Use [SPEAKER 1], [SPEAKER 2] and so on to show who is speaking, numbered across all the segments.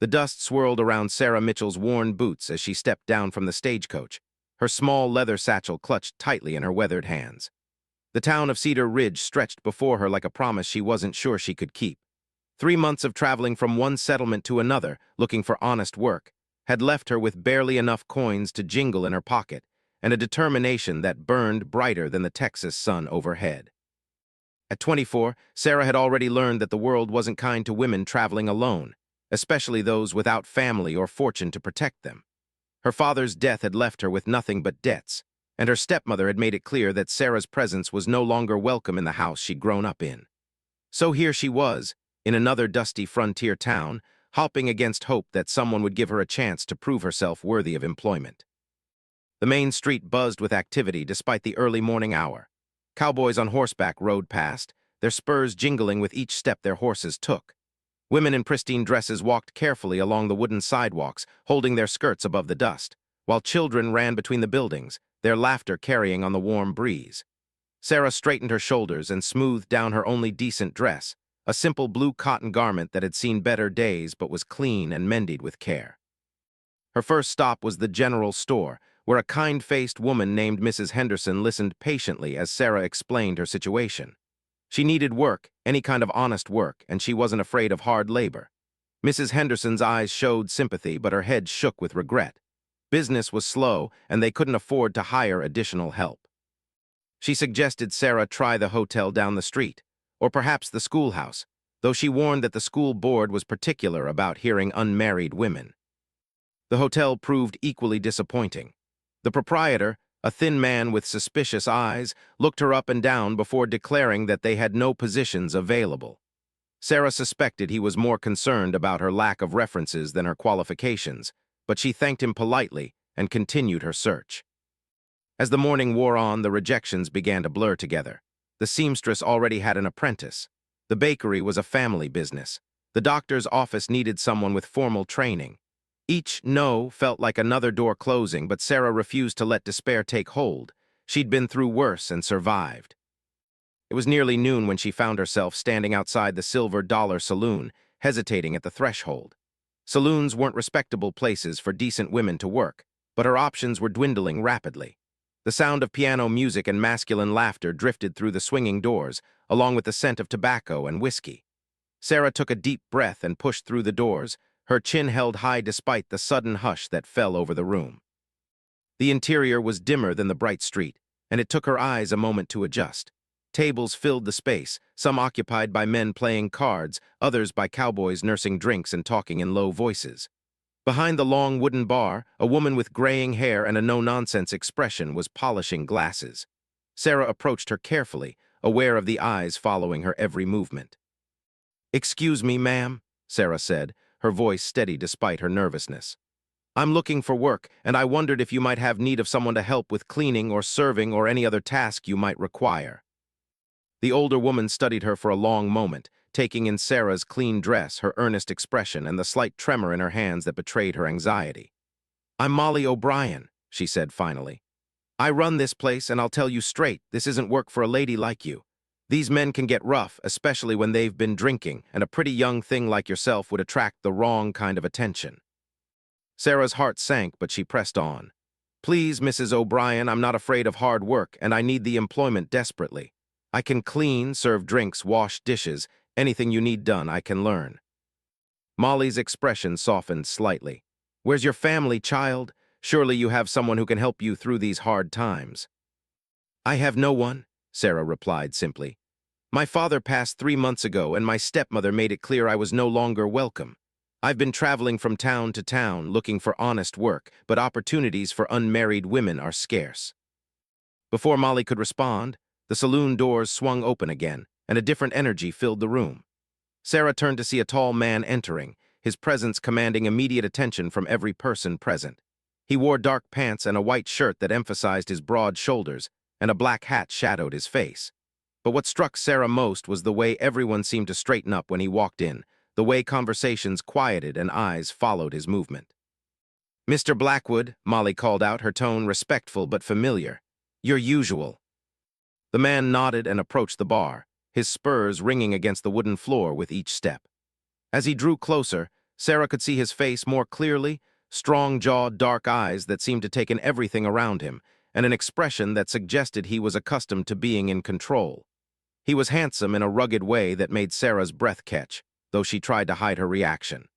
[SPEAKER 1] The dust swirled around Sarah Mitchell's worn boots as she stepped down from the stagecoach, her small leather satchel clutched tightly in her weathered hands. The town of Cedar Ridge stretched before her like a promise she wasn't sure she could keep. 3 months of traveling from one settlement to another, looking for honest work, had left her with barely enough coins to jingle in her pocket, and a determination that burned brighter than the Texas sun overhead. At 24, Sarah had already learned that the world wasn't kind to women traveling alone, especially those without family or fortune to protect them. Her father's death had left her with nothing but debts, and her stepmother had made it clear that Sarah's presence was no longer welcome in the house she'd grown up in. So here she was, in another dusty frontier town, hopping against hope that someone would give her a chance to prove herself worthy of employment. The main street buzzed with activity despite the early morning hour. Cowboys on horseback rode past, their spurs jingling with each step their horses took. Women in pristine dresses walked carefully along the wooden sidewalks, holding their skirts above the dust, while children ran between the buildings, their laughter carrying on the warm breeze. Sarah straightened her shoulders and smoothed down her only decent dress, a simple blue cotton garment that had seen better days but was clean and mended with care. Her first stop was the general store, where a kind-faced woman named Mrs. Henderson listened patiently as Sarah explained her situation. She needed work, any kind of honest work, and she wasn't afraid of hard labor. Mrs. Henderson's eyes showed sympathy, but her head shook with regret. Business was slow, and they couldn't afford to hire additional help. She suggested Sarah try the hotel down the street, or perhaps the schoolhouse, though she warned that the school board was particular about hearing unmarried women. The hotel proved equally disappointing. The proprietor, a thin man with suspicious eyes, looked her up and down before declaring that they had no positions available. Sarah suspected he was more concerned about her lack of references than her qualifications, but she thanked him politely and continued her search. As the morning wore on, the rejections began to blur together. The seamstress already had an apprentice. The bakery was a family business. The doctor's office needed someone with formal training. Each no felt like another door closing, but Sarah refused to let despair take hold. She'd been through worse and survived. It was nearly noon when she found herself standing outside the Silver Dollar Saloon, hesitating at the threshold. Saloons weren't respectable places for decent women to work, but her options were dwindling rapidly. The sound of piano music and masculine laughter drifted through the swinging doors, along with the scent of tobacco and whiskey. Sarah took a deep breath and pushed through the doors, her chin held high despite the sudden hush that fell over the room. The interior was dimmer than the bright street, and it took her eyes a moment to adjust. Tables filled the space, some occupied by men playing cards, others by cowboys nursing drinks and talking in low voices. Behind the long wooden bar, a woman with graying hair and a no-nonsense expression was polishing glasses. Sarah approached her carefully, aware of the eyes following her every movement. "Excuse me, ma'am," Sarah said, her voice steady despite her nervousness. "I'm looking for work, and I wondered if you might have need of someone to help with cleaning or serving or any other task you might require." The older woman studied her for a long moment, taking in Sarah's clean dress, her earnest expression, and the slight tremor in her hands that betrayed her anxiety. "I'm Molly O'Brien," she said finally. "I run this place, and I'll tell you straight, this isn't work for a lady like you. These men can get rough, especially when they've been drinking, and a pretty young thing like yourself would attract the wrong kind of attention." Sarah's heart sank, but she pressed on. "Please, Mrs. O'Brien, I'm not afraid of hard work, and I need the employment desperately. I can clean, serve drinks, wash dishes, anything you need done, I can learn." Molly's expression softened slightly. "Where's your family, child? Surely you have someone who can help you through these hard times." "I have no one," Sarah replied simply. "My father passed 3 months ago, and my stepmother made it clear I was no longer welcome. I've been traveling from town to town looking for honest work, but opportunities for unmarried women are scarce." Before Molly could respond, the saloon doors swung open again, and a different energy filled the room. Sarah turned to see a tall man entering, his presence commanding immediate attention from every person present. He wore dark pants and a white shirt that emphasized his broad shoulders, and a black hat shadowed his face. But what struck Sarah most was the way everyone seemed to straighten up when he walked in, the way conversations quieted and eyes followed his movement. "Mr. Blackwood," Molly called out, her tone respectful but familiar. "Your usual." The man nodded and approached the bar, his spurs ringing against the wooden floor with each step. As he drew closer, Sarah could see his face more clearly, strong-jawed, dark eyes that seemed to take in everything around him, and an expression that suggested he was accustomed to being in control. He was handsome in a rugged way that made Sarah's breath catch, though she tried to hide her reaction.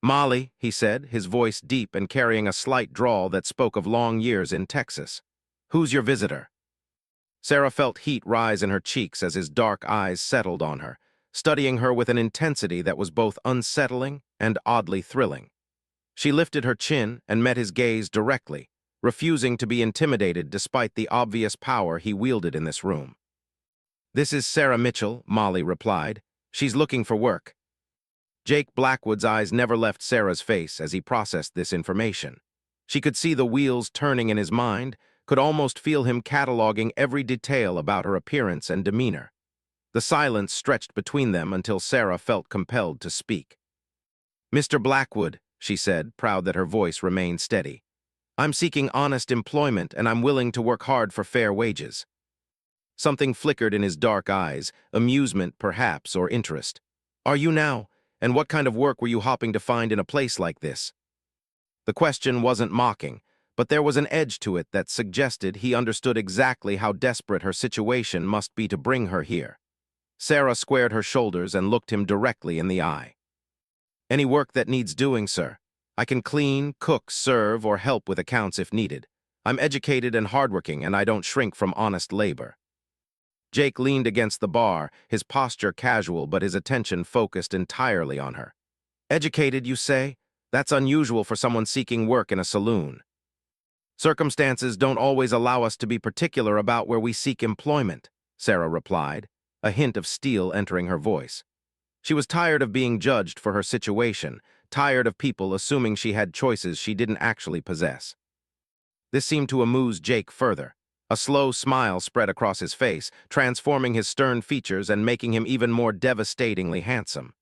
[SPEAKER 1] "Molly," he said, his voice deep and carrying a slight drawl that spoke of long years in Texas. "Who's your visitor?" Sarah felt heat rise in her cheeks as his dark eyes settled on her, studying her with an intensity that was both unsettling and oddly thrilling. She lifted her chin and met his gaze directly, refusing to be intimidated despite the obvious power he wielded in this room. "This is Sarah Mitchell," Molly replied. "She's looking for work." Jake Blackwood's eyes never left Sarah's face as he processed this information. She could see the wheels turning in his mind, could almost feel him cataloging every detail about her appearance and demeanor. The silence stretched between them until Sarah felt compelled to speak. "Mr. Blackwood," she said, proud that her voice remained steady, "I'm seeking honest employment and I'm willing to work hard for fair wages." Something flickered in his dark eyes, amusement perhaps, or interest. "Are you now? And what kind of work were you hoping to find in a place like this?" The question wasn't mocking, but there was an edge to it that suggested he understood exactly how desperate her situation must be to bring her here. Sarah squared her shoulders and looked him directly in the eye. "Any work that needs doing, sir. I can clean, cook, serve, or help with accounts if needed. I'm educated and hardworking, and I don't shrink from honest labor." Jake leaned against the bar, his posture casual but his attention focused entirely on her. "Educated, you say? That's unusual for someone seeking work in a saloon." "Circumstances don't always allow us to be particular about where we seek employment," Sarah replied, a hint of steel entering her voice. She was tired of being judged for her situation, tired of people assuming she had choices she didn't actually possess. This seemed to amuse Jake further. A slow smile spread across his face, transforming his stern features and making him even more devastatingly handsome.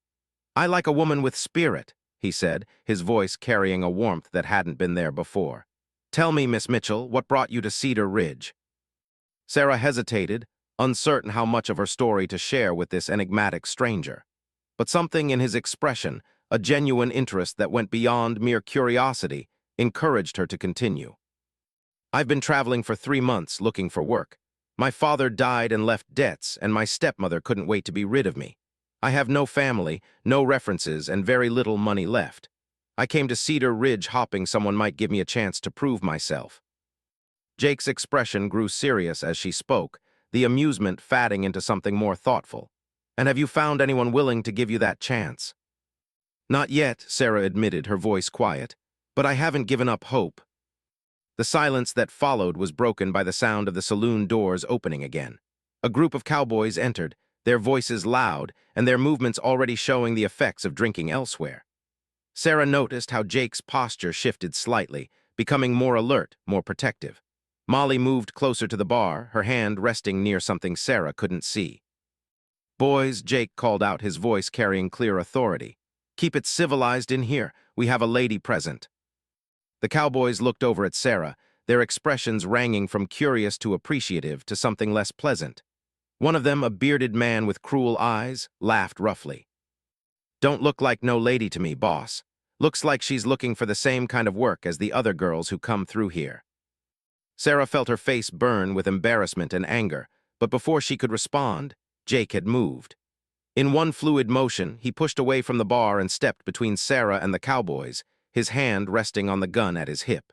[SPEAKER 1] "I like a woman with spirit," he said, his voice carrying a warmth that hadn't been there before. "Tell me, Miss Mitchell, what brought you to Cedar Ridge?" Sarah hesitated, uncertain how much of her story to share with this enigmatic stranger. But something in his expression, a genuine interest that went beyond mere curiosity, encouraged her to continue. "I've been traveling for 3 months looking for work. My father died and left debts, and my stepmother couldn't wait to be rid of me. I have no family, no references, and very little money left. I came to Cedar Ridge hoping someone might give me a chance to prove myself." Jake's expression grew serious as she spoke, the amusement fatting into something more thoughtful. "And have you found anyone willing to give you that chance?" "Not yet," Sarah admitted, her voice quiet, "but I haven't given up hope." The silence that followed was broken by the sound of the saloon doors opening again. A group of cowboys entered, their voices loud, and their movements already showing the effects of drinking elsewhere. Sarah noticed how Jake's posture shifted slightly, becoming more alert, more protective. Molly moved closer to the bar, her hand resting near something Sarah couldn't see. "Boys," Jake called out, his voice carrying clear authority. "Keep it civilized in here. We have a lady present." The cowboys looked over at Sarah, their expressions ranging from curious to appreciative to something less pleasant. One of them, a bearded man with cruel eyes, laughed roughly. "Don't look like no lady to me, boss. Looks like she's looking for the same kind of work as the other girls who come through here." Sarah felt her face burn with embarrassment and anger, but before she could respond, Jake had moved. In one fluid motion, he pushed away from the bar and stepped between Sarah and the cowboys, his hand resting on the gun at his hip.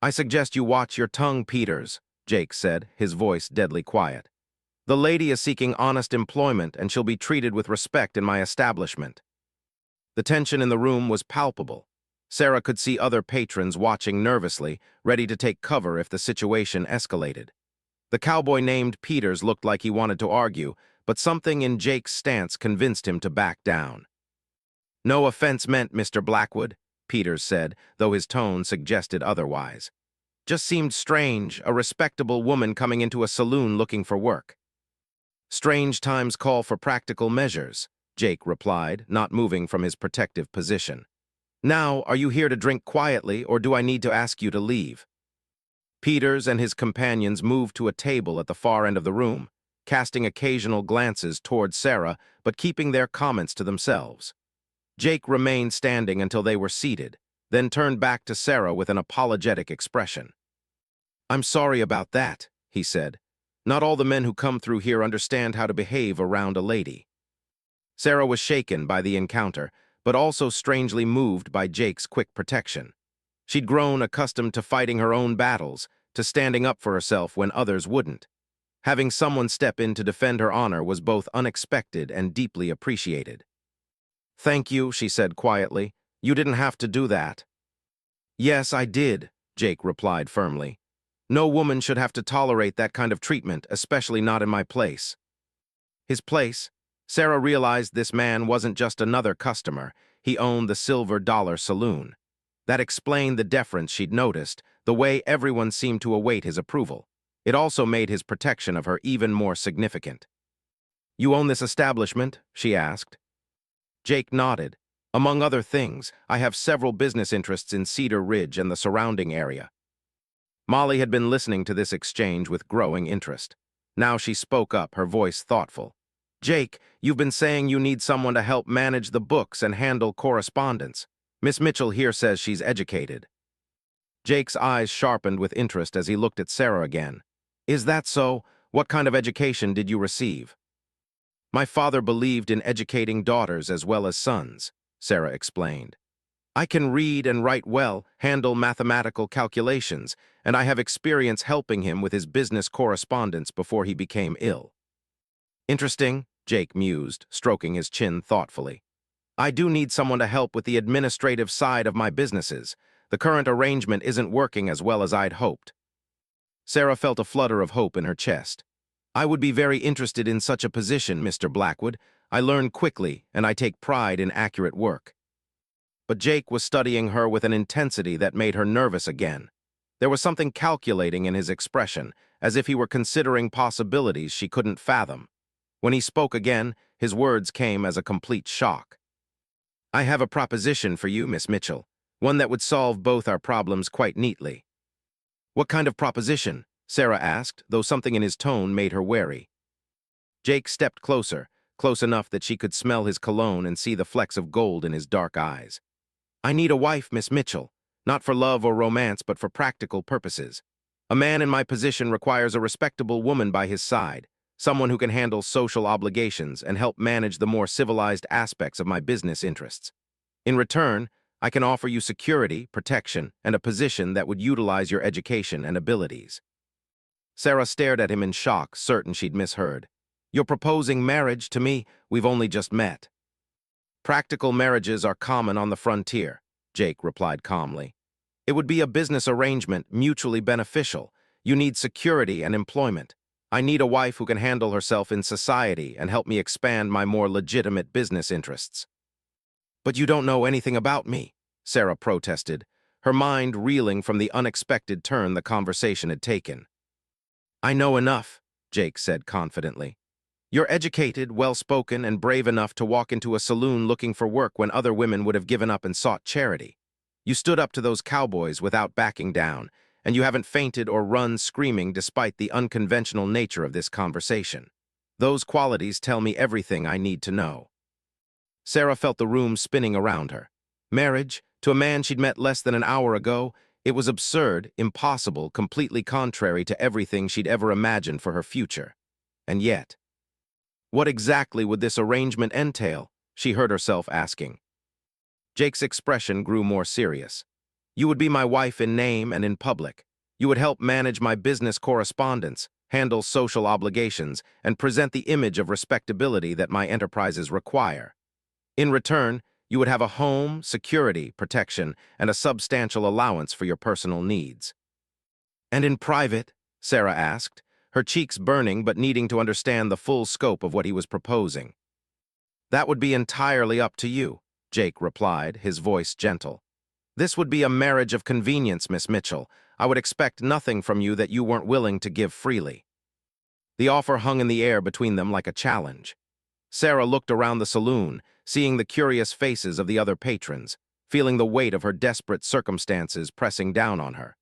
[SPEAKER 1] "I suggest you watch your tongue, Peters," Jake said, his voice deadly quiet. "The lady is seeking honest employment, and she'll be treated with respect in my establishment." The tension in the room was palpable. Sarah could see other patrons watching nervously, ready to take cover if the situation escalated. The cowboy named Peters looked like he wanted to argue, but something in Jake's stance convinced him to back down. "No offense meant, Mr. Blackwood," Peters said, though his tone suggested otherwise. "Just seemed strange, a respectable woman coming into a saloon looking for work." "Strange times call for practical measures," Jake replied, not moving from his protective position. "Now, are you here to drink quietly, or do I need to ask you to leave?" Peters and his companions moved to a table at the far end of the room, casting occasional glances toward Sarah, but keeping their comments to themselves. Jake remained standing until they were seated, then turned back to Sarah with an apologetic expression. "I'm sorry about that," he said. "Not all the men who come through here understand how to behave around a lady." Sarah was shaken by the encounter, but also strangely moved by Jake's quick protection. She'd grown accustomed to fighting her own battles, to standing up for herself when others wouldn't. Having someone step in to defend her honor was both unexpected and deeply appreciated. "Thank you," she said quietly. "You didn't have to do that." "Yes, I did," Jake replied firmly. "No woman should have to tolerate that kind of treatment, especially not in my place." His place? Sarah realized this man wasn't just another customer. He owned the Silver Dollar Saloon. That explained the deference she'd noticed, the way everyone seemed to await his approval. It also made his protection of her even more significant. "You own this establishment?" she asked. Jake nodded. "Among other things, I have several business interests in Cedar Ridge and the surrounding area." Molly had been listening to this exchange with growing interest. Now she spoke up, her voice thoughtful. "Jake, you've been saying you need someone to help manage the books and handle correspondence. Miss Mitchell here says she's educated." Jake's eyes sharpened with interest as he looked at Sarah again. "Is that so? What kind of education did you receive?" "My father believed in educating daughters as well as sons," Sarah explained. "I can read and write well, handle mathematical calculations, and I have experience helping him with his business correspondence before he became ill." "Interesting," Jake mused, stroking his chin thoughtfully. "I do need someone to help with the administrative side of my businesses. The current arrangement isn't working as well as I'd hoped." Sarah felt a flutter of hope in her chest. "I would be very interested in such a position, Mr. Blackwood. I learn quickly, and I take pride in accurate work." But Jake was studying her with an intensity that made her nervous again. There was something calculating in his expression, as if he were considering possibilities she couldn't fathom. When he spoke again, his words came as a complete shock. "I have a proposition for you, Miss Mitchell, one that would solve both our problems quite neatly." "What kind of proposition?" Sarah asked, though something in his tone made her wary. Jake stepped closer, close enough that she could smell his cologne and see the flecks of gold in his dark eyes. "I need a wife, Miss Mitchell, not for love or romance, but for practical purposes. A man in my position requires a respectable woman by his side, someone who can handle social obligations and help manage the more civilized aspects of my business interests. In return, I can offer you security, protection, and a position that would utilize your education and abilities." Sarah stared at him in shock, certain she'd misheard. "You're proposing marriage to me? We've only just met." "Practical marriages are common on the frontier," Jake replied calmly. "It would be a business arrangement, mutually beneficial. You need security and employment. I need a wife who can handle herself in society and help me expand my more legitimate business interests." "But you don't know anything about me," Sarah protested, her mind reeling from the unexpected turn the conversation had taken. "I know enough," Jake said confidently. "You're educated, well-spoken, and brave enough to walk into a saloon looking for work when other women would have given up and sought charity. You stood up to those cowboys without backing down, and you haven't fainted or run screaming despite the unconventional nature of this conversation. Those qualities tell me everything I need to know." Sarah felt the room spinning around her. Marriage, to a man she'd met less than an hour ago, it was absurd, impossible, completely contrary to everything she'd ever imagined for her future. And yet, what exactly would this arrangement entail? She heard herself asking. Jake's expression grew more serious. "You would be my wife in name and in public. You would help manage my business correspondence, handle social obligations, and present the image of respectability that my enterprises require. In return, you would have a home, security, protection, and a substantial allowance for your personal needs." "And in private?" Sarah asked, her cheeks burning but needing to understand the full scope of what he was proposing. "That would be entirely up to you," Jake replied, his voice gentle. "This would be a marriage of convenience, Miss Mitchell. I would expect nothing from you that you weren't willing to give freely." The offer hung in the air between them like a challenge. Sarah looked around the saloon, seeing the curious faces of the other patrons, feeling the weight of her desperate circumstances pressing down on her.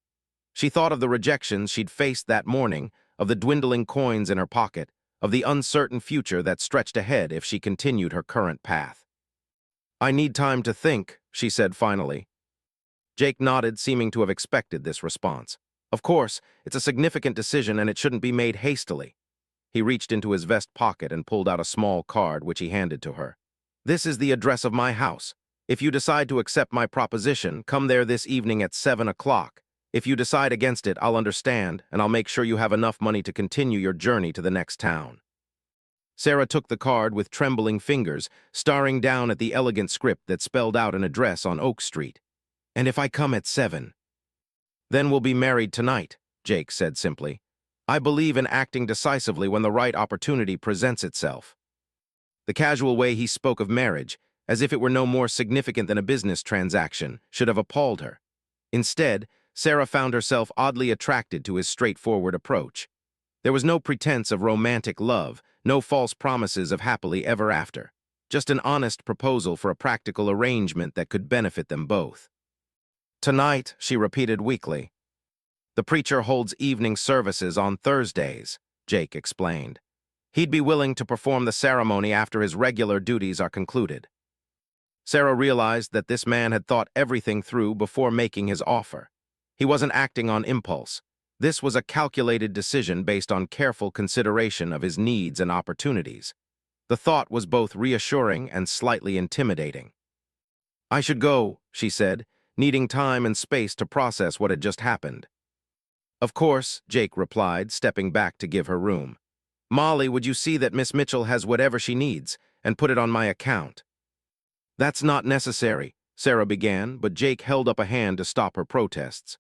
[SPEAKER 1] She thought of the rejections she'd faced that morning, of the dwindling coins in her pocket, of the uncertain future that stretched ahead if she continued her current path. I need time to think, she said finally. Jake nodded, seeming to have expected this response. Of course, it's a significant decision and it shouldn't be made hastily. He reached into his vest pocket and pulled out a small card which he handed to her. This is the address of my house. If you decide to accept my proposition, come there this evening at 7 o'clock. If you decide against it, I'll understand, and I'll make sure you have enough money to continue your journey to the next town. Sarah took the card with trembling fingers, staring down at the elegant script that spelled out an address on Oak Street. And if I come at 7? Then we'll be married tonight, Jake said simply. I believe in acting decisively when the right opportunity presents itself. The casual way he spoke of marriage, as if it were no more significant than a business transaction, should have appalled her. Instead, Sarah found herself oddly attracted to his straightforward approach. There was no pretense of romantic love, no false promises of happily ever after. Just an honest proposal for a practical arrangement that could benefit them both. Tonight, she repeated weakly. The preacher holds evening services on Thursdays, Jake explained. He'd be willing to perform the ceremony after his regular duties are concluded. Sarah realized that this man had thought everything through before making his offer. He wasn't acting on impulse. This was a calculated decision based on careful consideration of his needs and opportunities. The thought was both reassuring and slightly intimidating. I should go, she said, needing time and space to process what had just happened. Of course, Jake replied, stepping back to give her room. Molly, would you see that Miss Mitchell has whatever she needs, and put it on my account? That's not necessary, Sarah began, but Jake held up a hand to stop her protests.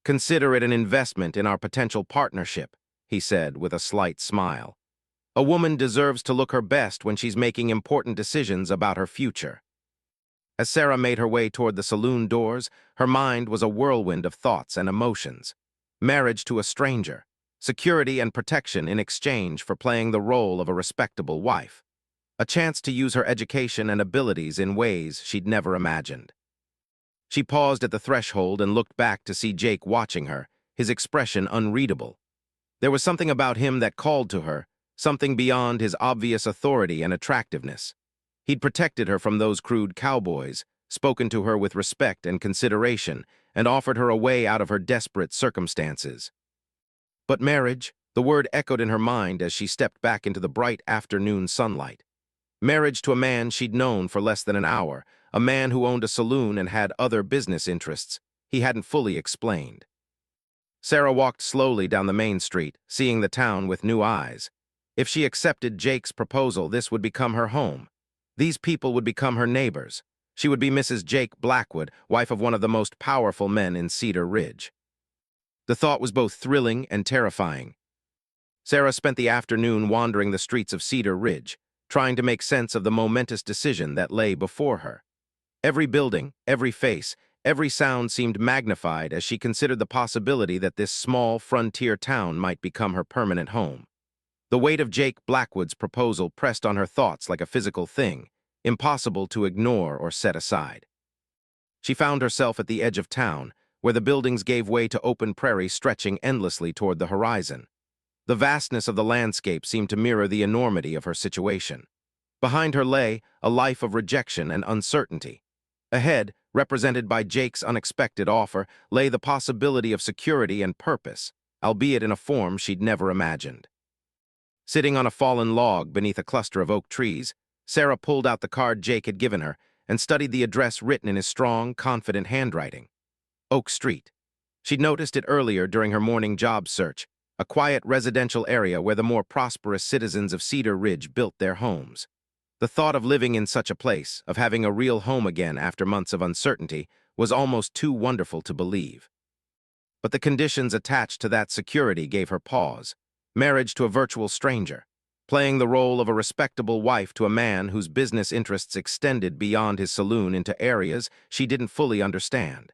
[SPEAKER 1] Consider it an investment in our potential partnership, he said with a slight smile. A woman deserves to look her best when she's making important decisions about her future. As Sarah made her way toward the saloon doors, her mind was a whirlwind of thoughts and emotions. Marriage to a stranger, security and protection in exchange for playing the role of a respectable wife. A chance to use her education and abilities in ways she'd never imagined. She paused at the threshold and looked back to see Jake watching her, his expression unreadable. There was something about him that called to her, something beyond his obvious authority and attractiveness. He'd protected her from those crude cowboys, spoken to her with respect and consideration, and offered her a way out of her desperate circumstances. But marriage, the word echoed in her mind as she stepped back into the bright afternoon sunlight. Marriage to a man she'd known for less than an hour, a man who owned a saloon and had other business interests he hadn't fully explained. Sarah walked slowly down the main street, seeing the town with new eyes. If she accepted Jake's proposal, this would become her home. These people would become her neighbors. She would be Mrs. Jake Blackwood, wife of one of the most powerful men in Cedar Ridge. The thought was both thrilling and terrifying. Sarah spent the afternoon wandering the streets of Cedar Ridge, trying to make sense of the momentous decision that lay before her. Every building, every face, every sound seemed magnified as she considered the possibility that this small frontier town might become her permanent home. The weight of Jake Blackwood's proposal pressed on her thoughts like a physical thing, impossible to ignore or set aside. She found herself at the edge of town, where the buildings gave way to open prairie stretching endlessly toward the horizon. The vastness of the landscape seemed to mirror the enormity of her situation. Behind her lay a life of rejection and uncertainty. Ahead, represented by Jake's unexpected offer, lay the possibility of security and purpose, albeit in a form she'd never imagined. Sitting on a fallen log beneath a cluster of oak trees, Sarah pulled out the card Jake had given her and studied the address written in his strong, confident handwriting. Oak Street. She'd noticed it earlier during her morning job search, a quiet residential area where the more prosperous citizens of Cedar Ridge built their homes. The thought of living in such a place, of having a real home again after months of uncertainty, was almost too wonderful to believe. But the conditions attached to that security gave her pause. Marriage to a virtual stranger, playing the role of a respectable wife to a man whose business interests extended beyond his saloon into areas she didn't fully understand.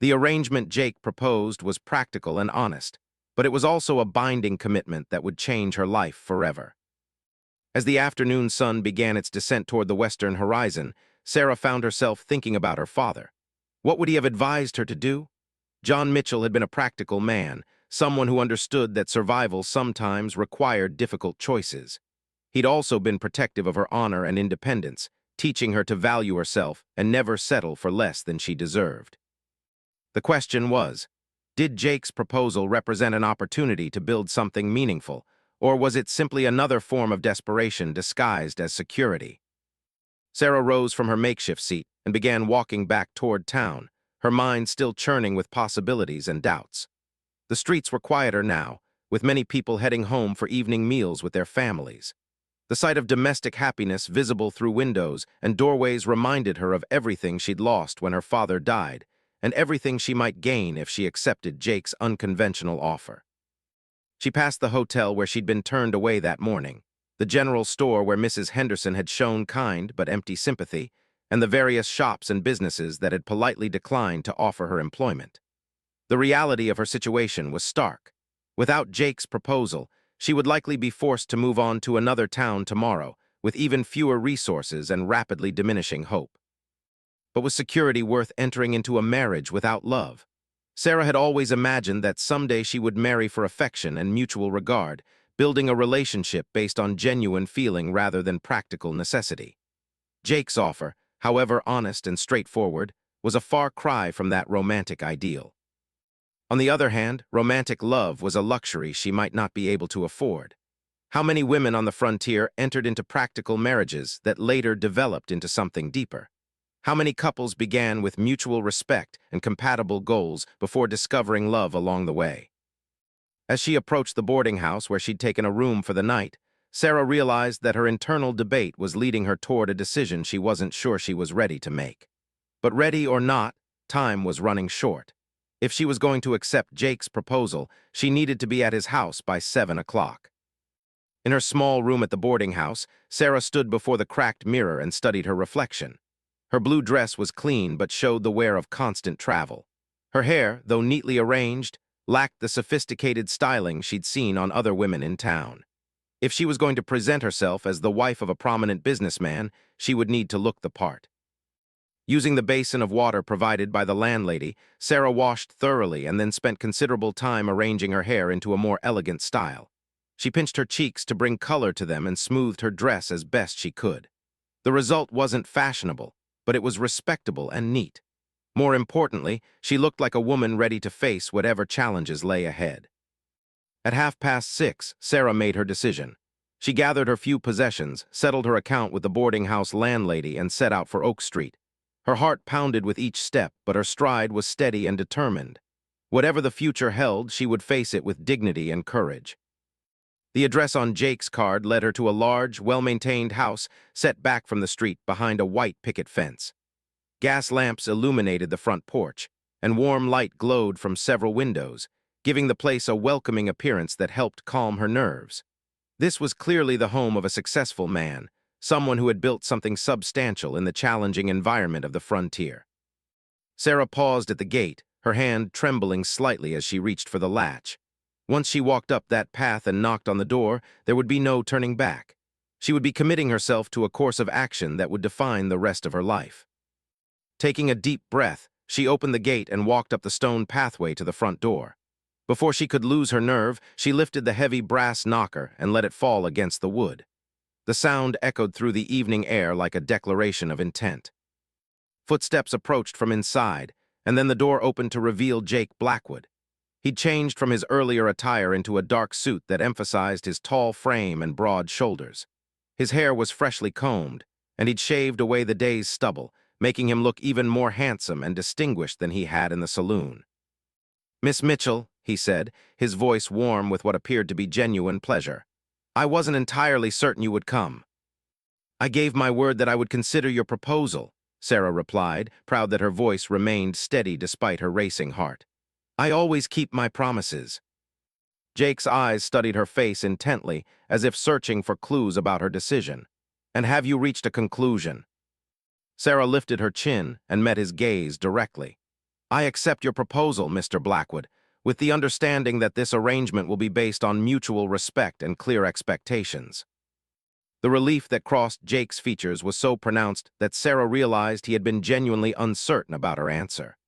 [SPEAKER 1] The arrangement Jake proposed was practical and honest, but it was also a binding commitment that would change her life forever. As the afternoon sun began its descent toward the western horizon, Sarah found herself thinking about her father. What would he have advised her to do? John Mitchell had been a practical man, someone who understood that survival sometimes required difficult choices. He'd also been protective of her honor and independence, teaching her to value herself and never settle for less than she deserved. The question was, did Jake's proposal represent an opportunity to build something meaningful, or was it simply another form of desperation disguised as security? Sarah rose from her makeshift seat and began walking back toward town, her mind still churning with possibilities and doubts. The streets were quieter now, with many people heading home for evening meals with their families. The sight of domestic happiness visible through windows and doorways reminded her of everything she'd lost when her father died, and everything she might gain if she accepted Jake's unconventional offer. She passed the hotel where she'd been turned away that morning, the general store where Mrs. Henderson had shown kind but empty sympathy, and the various shops and businesses that had politely declined to offer her employment. The reality of her situation was stark. Without Jake's proposal, she would likely be forced to move on to another town tomorrow, with even fewer resources and rapidly diminishing hope. But was security worth entering into a marriage without love? Sarah had always imagined that someday she would marry for affection and mutual regard, building a relationship based on genuine feeling rather than practical necessity. Jake's offer, however honest and straightforward, was a far cry from that romantic ideal. On the other hand, romantic love was a luxury she might not be able to afford. How many women on the frontier entered into practical marriages that later developed into something deeper? How many couples began with mutual respect and compatible goals before discovering love along the way? As she approached the boarding house where she'd taken a room for the night, Sarah realized that her internal debate was leading her toward a decision she wasn't sure she was ready to make. But ready or not, time was running short. If she was going to accept Jake's proposal, she needed to be at his house by 7 o'clock. In her small room at the boarding house, Sarah stood before the cracked mirror and studied her reflection. Her blue dress was clean but showed the wear of constant travel. Her hair, though neatly arranged, lacked the sophisticated styling she'd seen on other women in town. If she was going to present herself as the wife of a prominent businessman, she would need to look the part. Using the basin of water provided by the landlady, Sarah washed thoroughly and then spent considerable time arranging her hair into a more elegant style. She pinched her cheeks to bring color to them and smoothed her dress as best she could. The result wasn't fashionable, but it was respectable and neat. More importantly, she looked like a woman ready to face whatever challenges lay ahead. At 6:30, Sarah made her decision. She gathered her few possessions, settled her account with the boarding house landlady, and set out for Oak Street. Her heart pounded with each step, but her stride was steady and determined. Whatever the future held, she would face it with dignity and courage. The address on Jake's card led her to a large, well-maintained house set back from the street behind a white picket fence. Gas lamps illuminated the front porch, and warm light glowed from several windows, giving the place a welcoming appearance that helped calm her nerves. This was clearly the home of a successful man, someone who had built something substantial in the challenging environment of the frontier. Sarah paused at the gate, her hand trembling slightly as she reached for the latch. Once she walked up that path and knocked on the door, there would be no turning back. She would be committing herself to a course of action that would define the rest of her life. Taking a deep breath, she opened the gate and walked up the stone pathway to the front door. Before she could lose her nerve, she lifted the heavy brass knocker and let it fall against the wood. The sound echoed through the evening air like a declaration of intent. Footsteps approached from inside, and then the door opened to reveal Jake Blackwood. He'd changed from his earlier attire into a dark suit that emphasized his tall frame and broad shoulders. His hair was freshly combed, and he'd shaved away the day's stubble, making him look even more handsome and distinguished than he had in the saloon. "Miss Mitchell," he said, his voice warm with what appeared to be genuine pleasure. "I wasn't entirely certain you would come." "I gave my word that I would consider your proposal," Sarah replied, proud that her voice remained steady despite her racing heart. "I always keep my promises." Jake's eyes studied her face intently, as if searching for clues about her decision. "And have you reached a conclusion?" Sarah lifted her chin and met his gaze directly. "I accept your proposal, Mr. Blackwood, with the understanding that this arrangement will be based on mutual respect and clear expectations." The relief that crossed Jake's features was so pronounced that Sarah realized he had been genuinely uncertain about her answer.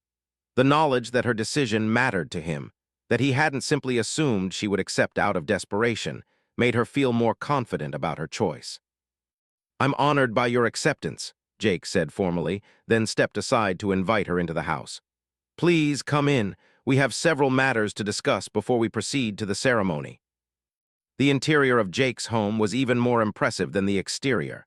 [SPEAKER 1] The knowledge that her decision mattered to him, that he hadn't simply assumed she would accept out of desperation, made her feel more confident about her choice. "I'm honored by your acceptance," Jake said formally, then stepped aside to invite her into the house. "Please come in. We have several matters to discuss before we proceed to the ceremony." The interior of Jake's home was even more impressive than the exterior.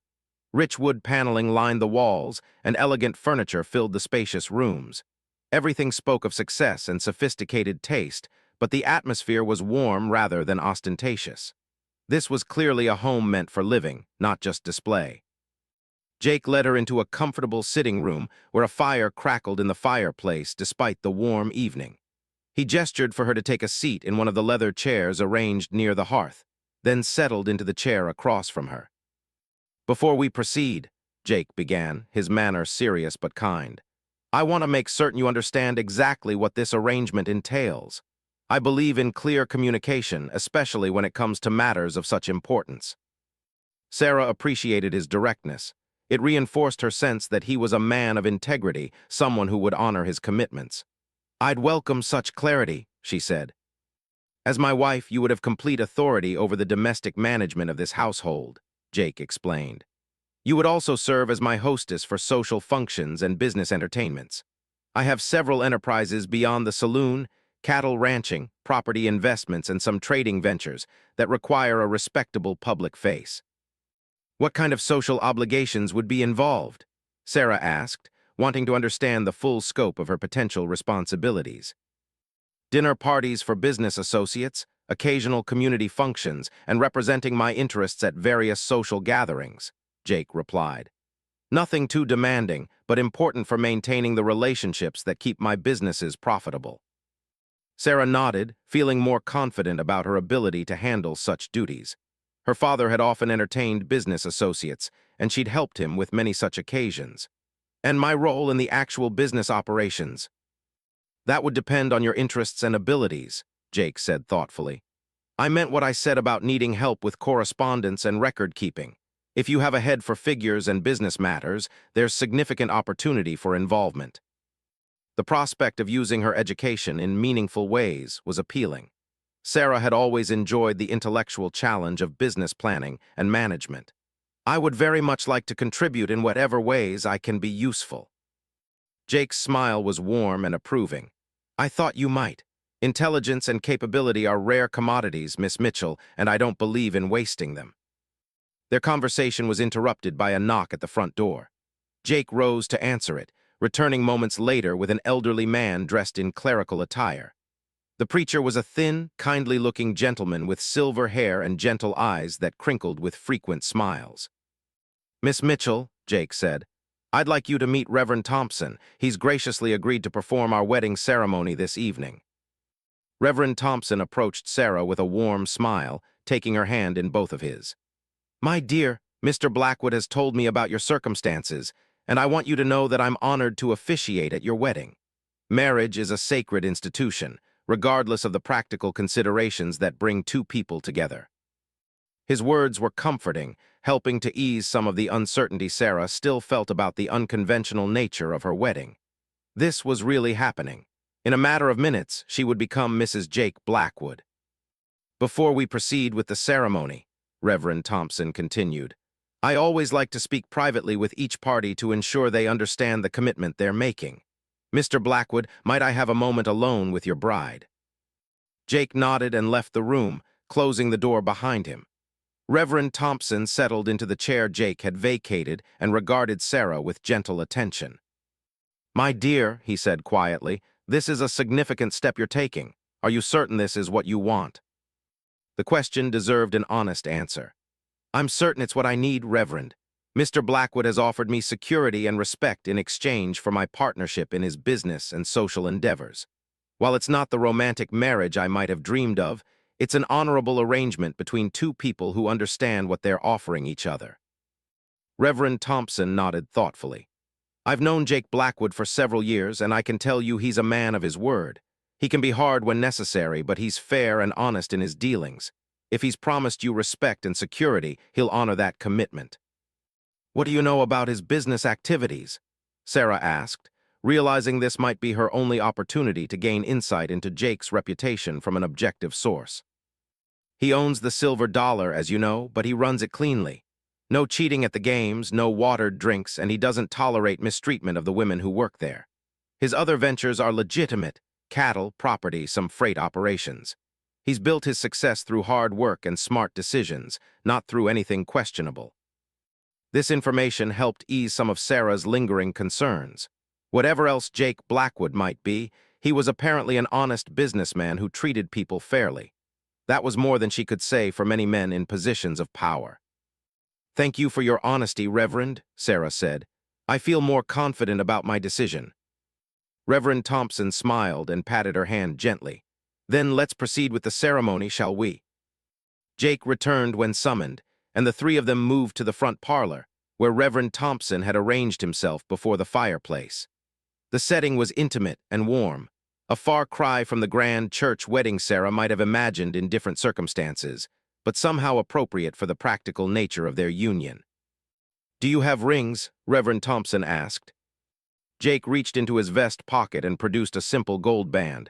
[SPEAKER 1] Rich wood paneling lined the walls, and elegant furniture filled the spacious rooms. Everything spoke of success and sophisticated taste, but the atmosphere was warm rather than ostentatious. This was clearly a home meant for living, not just display. Jake led her into a comfortable sitting room where a fire crackled in the fireplace despite the warm evening. He gestured for her to take a seat in one of the leather chairs arranged near the hearth, then settled into the chair across from her. "Before we proceed," Jake began, his manner serious but kind, "I want to make certain you understand exactly what this arrangement entails. I believe in clear communication, especially when it comes to matters of such importance." Sarah appreciated his directness. It reinforced her sense that he was a man of integrity, someone who would honor his commitments. "I'd welcome such clarity," she said. "As my wife, you would have complete authority over the domestic management of this household," Jake explained. "You would also serve as my hostess for social functions and business entertainments. I have several enterprises beyond the saloon, cattle ranching, property investments, and some trading ventures that require a respectable public face." "What kind of social obligations would be involved?" Sarah asked, wanting to understand the full scope of her potential responsibilities. "Dinner parties for business associates, occasional community functions, and representing my interests at various social gatherings," Jake replied. "Nothing too demanding, but important for maintaining the relationships that keep my businesses profitable." Sarah nodded, feeling more confident about her ability to handle such duties. Her father had often entertained business associates, and she'd helped him with many such occasions. "And my role in the actual business operations?" "That would depend on your interests and abilities," Jake said thoughtfully. "I meant what I said about needing help with correspondence and record-keeping. If you have a head for figures and business matters, there's significant opportunity for involvement." The prospect of using her education in meaningful ways was appealing. Sarah had always enjoyed the intellectual challenge of business planning and management. "I would very much like to contribute in whatever ways I can be useful." Jake's smile was warm and approving. "I thought you might. Intelligence and capability are rare commodities, Miss Mitchell, and I don't believe in wasting them." Their conversation was interrupted by a knock at the front door. Jake rose to answer it, returning moments later with an elderly man dressed in clerical attire. The preacher was a thin, kindly-looking gentleman with silver hair and gentle eyes that crinkled with frequent smiles. "Miss Mitchell," Jake said, "I'd like you to meet Reverend Thompson. He's graciously agreed to perform our wedding ceremony this evening." Reverend Thompson approached Sarah with a warm smile, taking her hand in both of his. "My dear, Mr. Blackwood has told me about your circumstances, and I want you to know that I'm honored to officiate at your wedding. Marriage is a sacred institution, regardless of the practical considerations that bring two people together." His words were comforting, helping to ease some of the uncertainty Sarah still felt about the unconventional nature of her wedding. This was really happening. In a matter of minutes, she would become Mrs. Jake Blackwood. "Before we proceed with the ceremony," Reverend Thompson continued, "I always like to speak privately with each party to ensure they understand the commitment they're making. Mr. Blackwood, might I have a moment alone with your bride?" Jake nodded and left the room, closing the door behind him. Reverend Thompson settled into the chair Jake had vacated and regarded Sarah with gentle attention. "My dear," he said quietly, "this is a significant step you're taking. Are you certain this is what you want?" The question deserved an honest answer. "I'm certain it's what I need, Reverend. Mr. Blackwood has offered me security and respect in exchange for my partnership in his business and social endeavors. While it's not the romantic marriage I might have dreamed of, it's an honorable arrangement between two people who understand what they're offering each other." Reverend Thompson nodded thoughtfully. "I've known Jake Blackwood for several years, and I can tell you he's a man of his word. He can be hard when necessary, but he's fair and honest in his dealings. If he's promised you respect and security, he'll honor that commitment." "What do you know about his business activities?" Sarah asked, realizing this might be her only opportunity to gain insight into Jake's reputation from an objective source. "He owns the Silver Dollar, as you know, but he runs it cleanly. No cheating at the games, no watered drinks, and he doesn't tolerate mistreatment of the women who work there. His other ventures are legitimate: cattle, property, some freight operations. He's built his success through hard work and smart decisions, not through anything questionable. This information helped ease some of Sarah's lingering concerns. Whatever else Jake Blackwood might be, he was apparently an honest businessman who treated people fairly. That was more than she could say for many men in positions of power. "Thank you for your honesty, Reverend," Sarah said. "I feel more confident about my decision." Reverend Thompson smiled and patted her hand gently. "Then let's proceed with the ceremony, shall we?" Jake returned when summoned, and the three of them moved to the front parlor, where Reverend Thompson had arranged himself before the fireplace. The setting was intimate and warm, a far cry from the grand church wedding Sarah might have imagined in different circumstances, but somehow appropriate for the practical nature of their union. "Do you have rings?" Reverend Thompson asked. Jake reached into his vest pocket and produced a simple gold band.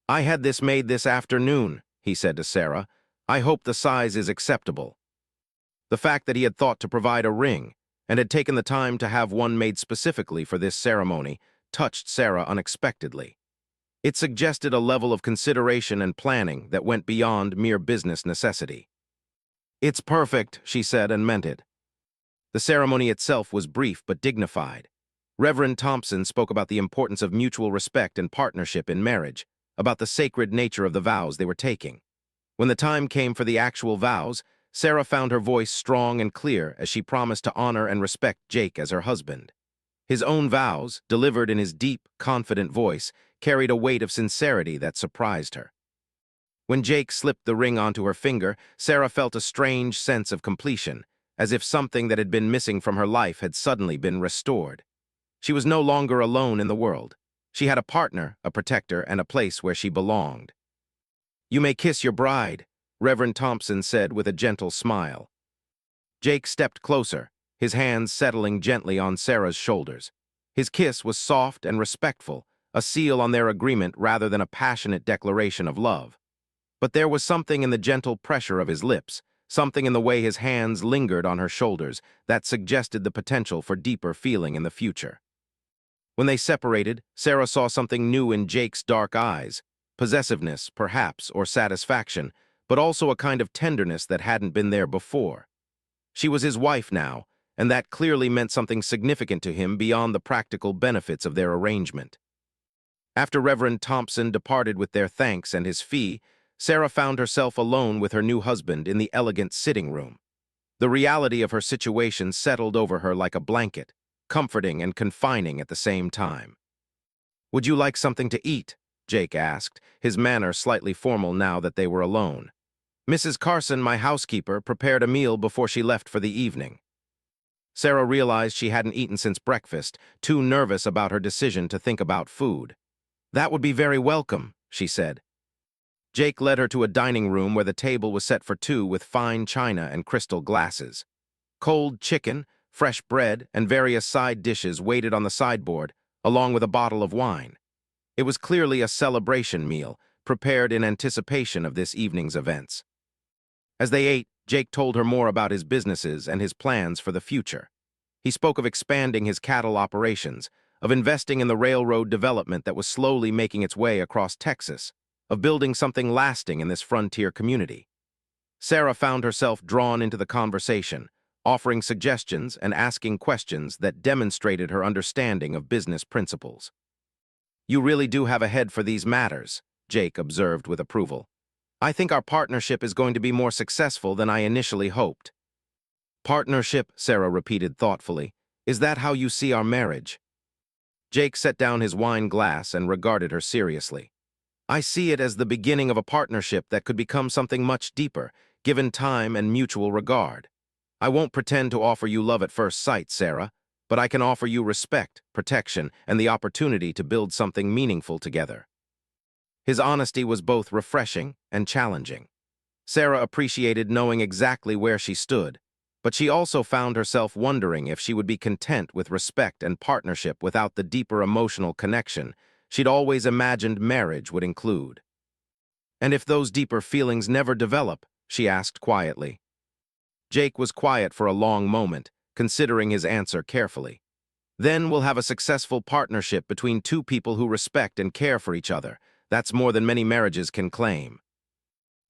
[SPEAKER 1] "I had this made this afternoon," he said to Sarah. "I hope the size is acceptable." The fact that he had thought to provide a ring, and had taken the time to have one made specifically for this ceremony, touched Sarah unexpectedly. It suggested a level of consideration and planning that went beyond mere business necessity. "It's perfect," she said, and meant it. The ceremony itself was brief but dignified. Reverend Thompson spoke about the importance of mutual respect and partnership in marriage, about the sacred nature of the vows they were taking. When the time came for the actual vows, Sarah found her voice strong and clear as she promised to honor and respect Jake as her husband. His own vows, delivered in his deep, confident voice, carried a weight of sincerity that surprised her. When Jake slipped the ring onto her finger, Sarah felt a strange sense of completion, as if something that had been missing from her life had suddenly been restored. She was no longer alone in the world. She had a partner, a protector, and a place where she belonged. "You may kiss your bride," Reverend Thompson said with a gentle smile. Jake stepped closer, his hands settling gently on Sarah's shoulders. His kiss was soft and respectful, a seal on their agreement rather than a passionate declaration of love. But there was something in the gentle pressure of his lips, something in the way his hands lingered on her shoulders, that suggested the potential for deeper feeling in the future. When they separated, Sarah saw something new in Jake's dark eyes: possessiveness, perhaps, or satisfaction, but also a kind of tenderness that hadn't been there before. She was his wife now, and that clearly meant something significant to him beyond the practical benefits of their arrangement. After Reverend Thompson departed with their thanks and his fee, Sarah found herself alone with her new husband in the elegant sitting room. The reality of her situation settled over her like a blanket, comforting and confining at the same time. "Would you like something to eat?" Jake asked, his manner slightly formal now that they were alone. "Mrs. Carson, my housekeeper, prepared a meal before she left for the evening." Sarah realized she hadn't eaten since breakfast, too nervous about her decision to think about food. "That would be very welcome," she said. Jake led her to a dining room where the table was set for two with fine china and crystal glasses. Cold chicken, fresh bread, and various side dishes waited on the sideboard, along with a bottle of wine. It was clearly a celebration meal, prepared in anticipation of this evening's events. As they ate, Jake told her more about his businesses and his plans for the future. He spoke of expanding his cattle operations, of investing in the railroad development that was slowly making its way across Texas, of building something lasting in this frontier community. Sarah found herself drawn into the conversation, offering suggestions and asking questions that demonstrated her understanding of business principles. "You really do have a head for these matters," Jake observed with approval. "I think our partnership is going to be more successful than I initially hoped." "Partnership," Sarah repeated thoughtfully. "Is that how you see our marriage?" Jake set down his wine glass and regarded her seriously. "I see it as the beginning of a partnership that could become something much deeper, given time and mutual regard. I won't pretend to offer you love at first sight, Sarah, but I can offer you respect, protection, and the opportunity to build something meaningful together." His honesty was both refreshing and challenging. Sarah appreciated knowing exactly where she stood, but she also found herself wondering if she would be content with respect and partnership without the deeper emotional connection she'd always imagined marriage would include. "And if those deeper feelings never develop?" she asked quietly. Jake was quiet for a long moment, considering his answer carefully. Then we'll have a successful partnership between two people who respect and care for each other. That's more than many marriages can claim.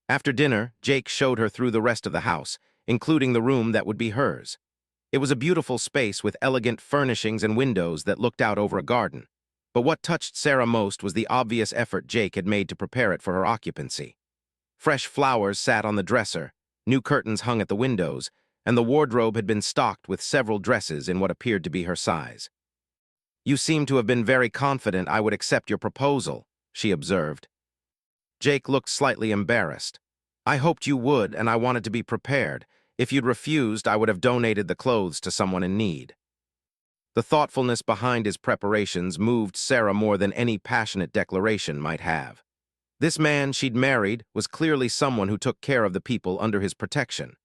[SPEAKER 1] After dinner, Jake showed her through the rest of the house, including the room that would be hers. It was a beautiful space with elegant furnishings and windows that looked out over a garden. But what touched Sarah most was the obvious effort Jake had made to prepare it for her occupancy. Fresh flowers sat on the dresser, new curtains hung at the windows, and the wardrobe had been stocked with several dresses in what appeared to be her size. "You seem to have been very confident I would accept your proposal," she observed. Jake looked slightly embarrassed. "I hoped you would, and I wanted to be prepared. If you'd refused, I would have donated the clothes to someone in need." The thoughtfulness behind his preparations moved Sarah more than any passionate declaration might have. This man she'd married was clearly someone who took care of the people under his protection.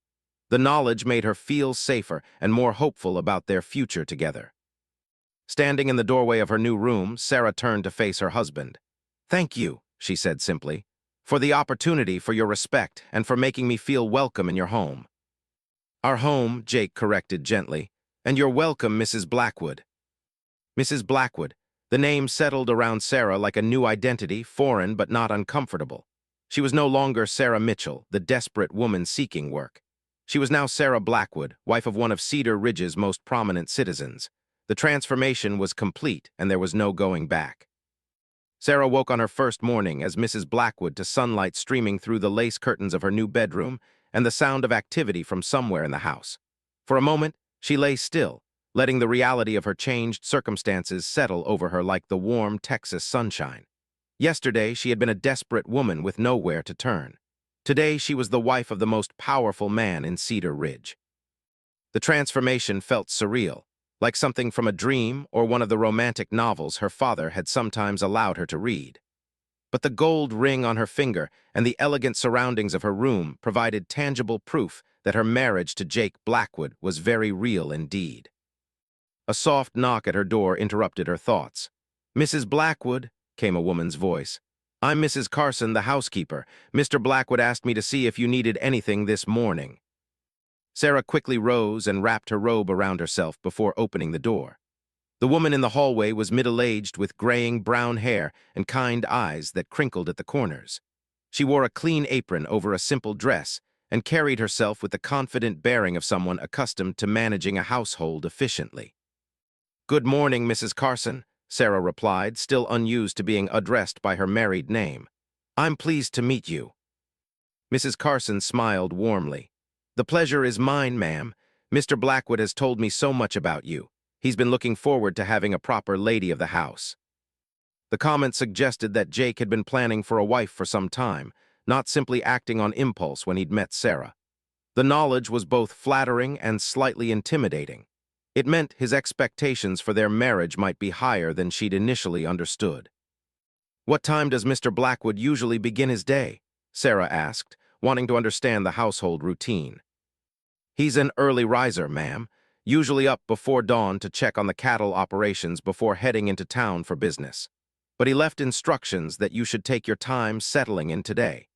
[SPEAKER 1] The knowledge made her feel safer and more hopeful about their future together. Standing in the doorway of her new room, Sarah turned to face her husband. "Thank you," she said simply, "for the opportunity, for your respect, and for making me feel welcome in your home." "Our home," Jake corrected gently, "and you're welcome, Mrs. Blackwood." Mrs. Blackwood. The name settled around Sarah like a new identity, foreign but not uncomfortable. She was no longer Sarah Mitchell, the desperate woman seeking work. She was now Sarah Blackwood, wife of one of Cedar Ridge's most prominent citizens. The transformation was complete, and there was no going back. Sarah woke on her first morning as Mrs. Blackwood to sunlight streaming through the lace curtains of her new bedroom and the sound of activity from somewhere in the house. For a moment, she lay still, letting the reality of her changed circumstances settle over her like the warm Texas sunshine. Yesterday, she had been a desperate woman with nowhere to turn. Today, she was the wife of the most powerful man in Cedar Ridge. The transformation felt surreal, like something from a dream or one of the romantic novels her father had sometimes allowed her to read. But the gold ring on her finger and the elegant surroundings of her room provided tangible proof that her marriage to Jake Blackwood was very real indeed. A soft knock at her door interrupted her thoughts. "Mrs. Blackwood," came a woman's voice. "I'm Mrs. Carson, the housekeeper. Mr. Blackwood asked me to see if you needed anything this morning." Sarah quickly rose and wrapped her robe around herself before opening the door. The woman in the hallway was middle-aged with graying brown hair and kind eyes that crinkled at the corners. She wore a clean apron over a simple dress and carried herself with the confident bearing of someone accustomed to managing a household efficiently. "Good morning, Mrs. Carson," Sarah replied, still unused to being addressed by her married name. "I'm pleased to meet you." Mrs. Carson smiled warmly. "The pleasure is mine, ma'am. Mr. Blackwood has told me so much about you. He's been looking forward to having a proper lady of the house." The comment suggested that Jake had been planning for a wife for some time, not simply acting on impulse when he'd met Sarah. The knowledge was both flattering and slightly intimidating. It meant his expectations for their marriage might be higher than she'd initially understood. "What time does Mr. Blackwood usually begin his day?" Sarah asked, wanting to understand the household routine. "He's an early riser, ma'am, usually up before dawn to check on the cattle operations before heading into town for business. But he left instructions that you should take your time settling in today.